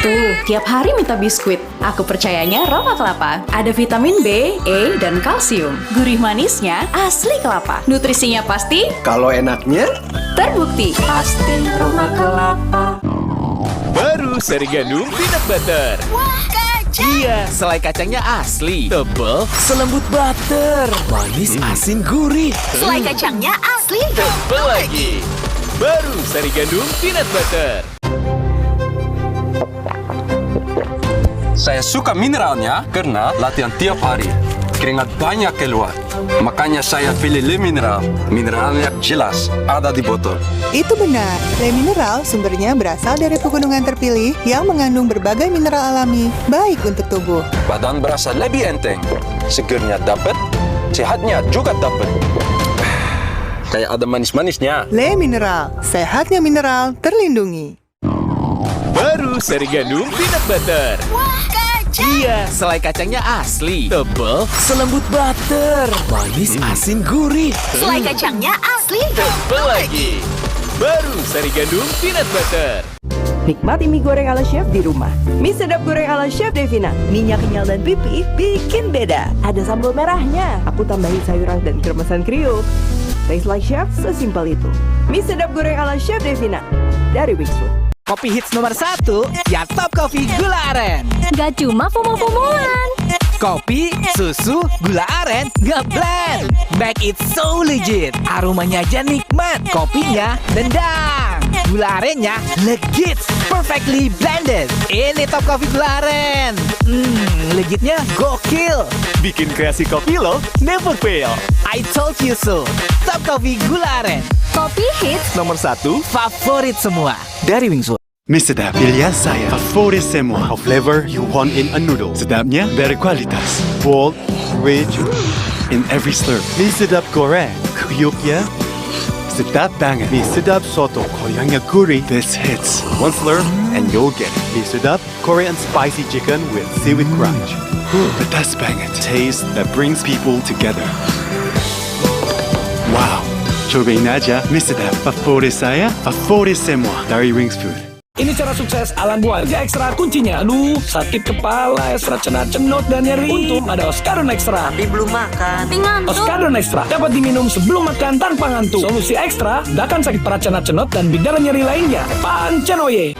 Tuh, tiap hari minta biskuit. Aku percayanya Roma Kelapa. Ada vitamin B, E, dan kalsium. Gurih manisnya asli kelapa. Nutrisinya pasti. Kalau enaknya? Terbukti. Pasti Roma Kelapa. Baru seri gandum peanut butter. Wah, kacang. Iya, selai kacangnya asli. Tebal, selembut butter. Manis, asin, gurih. Selai kacangnya asli. Tebal lagi. Baru seri gandum peanut butter. Saya suka mineralnya karena latihan tiap hari. Keringat banyak keluar. Makanya saya pilih Le Mineral. Mineralnya jelas ada di botol. Itu benar. Le Mineral sumbernya berasal dari pegunungan terpilih yang mengandung berbagai mineral alami, baik untuk tubuh. Badan berasa lebih enteng. Segernya dapat, sehatnya juga dapat. Kayak ada manis-manisnya. Le Mineral, sehatnya mineral terlindungi. Baru seri gandum peanut butter. Wah, kacang. Iya, selai kacangnya asli. Tebal, selembut butter. Manis, asin, gurih. Selai kacangnya asli. Tebal lagi. Baru seri gandum peanut butter. Nikmati mie goreng ala chef di rumah. Mie sedap goreng ala Chef Devina. Minyak kenyal dan pipih bikin beda. Ada sambal merahnya. Aku tambahin sayuran dan kremesan kriuk. Taste like chef, sesimpel itu. Mie sedap goreng ala Chef Devina dari Wings Food. Kopi hits nomor 1, ya Top Coffee Gula Aren. Gak cuma FOMO-FOMOan. Kopi, susu, gula aren, ngeblend. Make it so legit. Aromanya aja nikmat, kopinya dendang. Gula arennya legit, perfectly blended. Ini Top Coffee Gula Aren. Legitnya gokil. Bikin kreasi kopi lo never fail. I told you so. Top Coffee Gula Aren. Kopi hits nomor 1, favorit semua. Dari Wings Food. Mie sedap pilihan saya, favorit semua. Flavor you want in a noodle. Sedapnya berkualitas, bold, rich, in every slurp. Mie sedap goreng, kriuknya sedap banget. Mie sedap soto, koreanya gurih. This hits. One slurp and you'll get it. Mie sedap Korean spicy chicken with seaweed crunch. Pedas banget. Taste that brings people together. Wow. Cobain aja mie sedap favorit saya, favorit semua dari Wings Food. Ini cara sukses Alan Buarga Ekstra kuncinya. Aduh, sakit kepala, ekstra cenut dan nyeri. Untung ada Oskadon Ekstra. Tapi belum makan. Oskadon Ekstra dapat diminum sebelum makan tanpa ngantuk. Solusi ekstra, bahkan sakit perut cenut dan bidara nyeri lainnya. Pancenoye.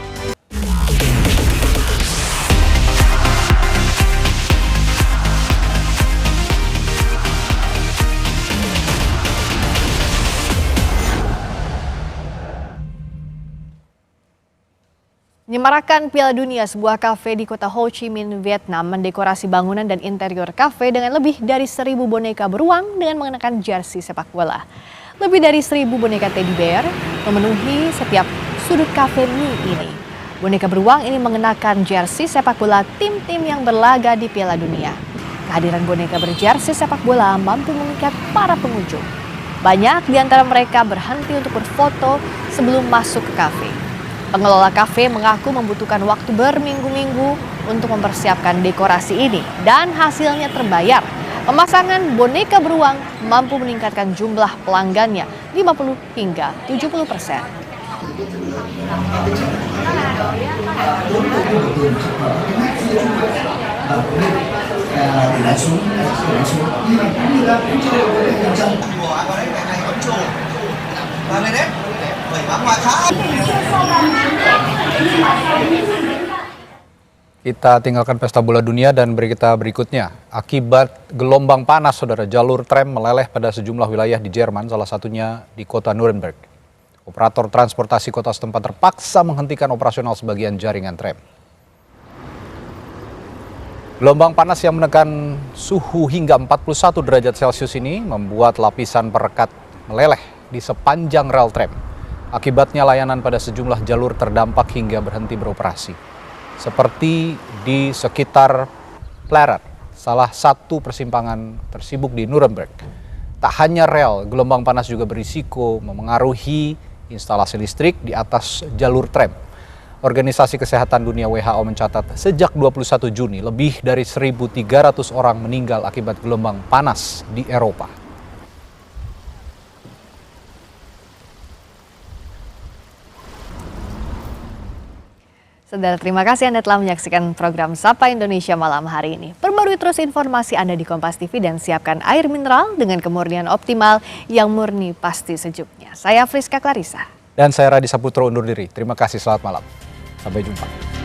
Menyemarakan Piala Dunia, sebuah kafe di kota Ho Chi Minh, Vietnam mendekorasi bangunan dan interior kafe dengan lebih dari 1.000 boneka beruang dengan mengenakan jersey sepak bola. Lebih dari 1.000 boneka teddy bear memenuhi setiap sudut kafe mie ini. Boneka beruang ini mengenakan jersey sepak bola tim-tim yang berlaga di Piala Dunia. Kehadiran boneka berjersey sepak bola mampu memikat para pengunjung. Banyak di antara mereka berhenti untuk berfoto sebelum masuk ke kafe. Pengelola kafe mengaku membutuhkan waktu berminggu-minggu untuk mempersiapkan dekorasi ini dan hasilnya terbayar. Pemasangan boneka beruang mampu meningkatkan jumlah pelanggannya 50 hingga 70%. Kita tinggalkan pesta bola dunia dan berita berikutnya. Akibat gelombang panas, saudara, jalur tram meleleh pada sejumlah wilayah di Jerman, salah satunya di kota Nuremberg. Operator transportasi kota setempat terpaksa menghentikan operasional sebagian jaringan tram. Gelombang panas yang menekan suhu hingga 41 derajat Celcius ini membuat lapisan perekat meleleh di sepanjang rel tram. Akibatnya layanan pada sejumlah jalur terdampak hingga berhenti beroperasi. Seperti di sekitar Pleret, salah satu persimpangan tersibuk di Nuremberg. Tak hanya rel, gelombang panas juga berisiko memengaruhi instalasi listrik di atas jalur tram. Organisasi Kesehatan Dunia WHO mencatat sejak 21 Juni lebih dari 1.300 orang meninggal akibat gelombang panas di Eropa. Saudara, terima kasih Anda telah menyaksikan program Sapa Indonesia malam hari ini. Perbarui terus informasi Anda di Kompas TV dan siapkan air mineral dengan kemurnian optimal yang murni pasti sejuknya. Saya Friska Clarissa. Dan saya Radi Saputro undur diri. Terima kasih, selamat malam. Sampai jumpa.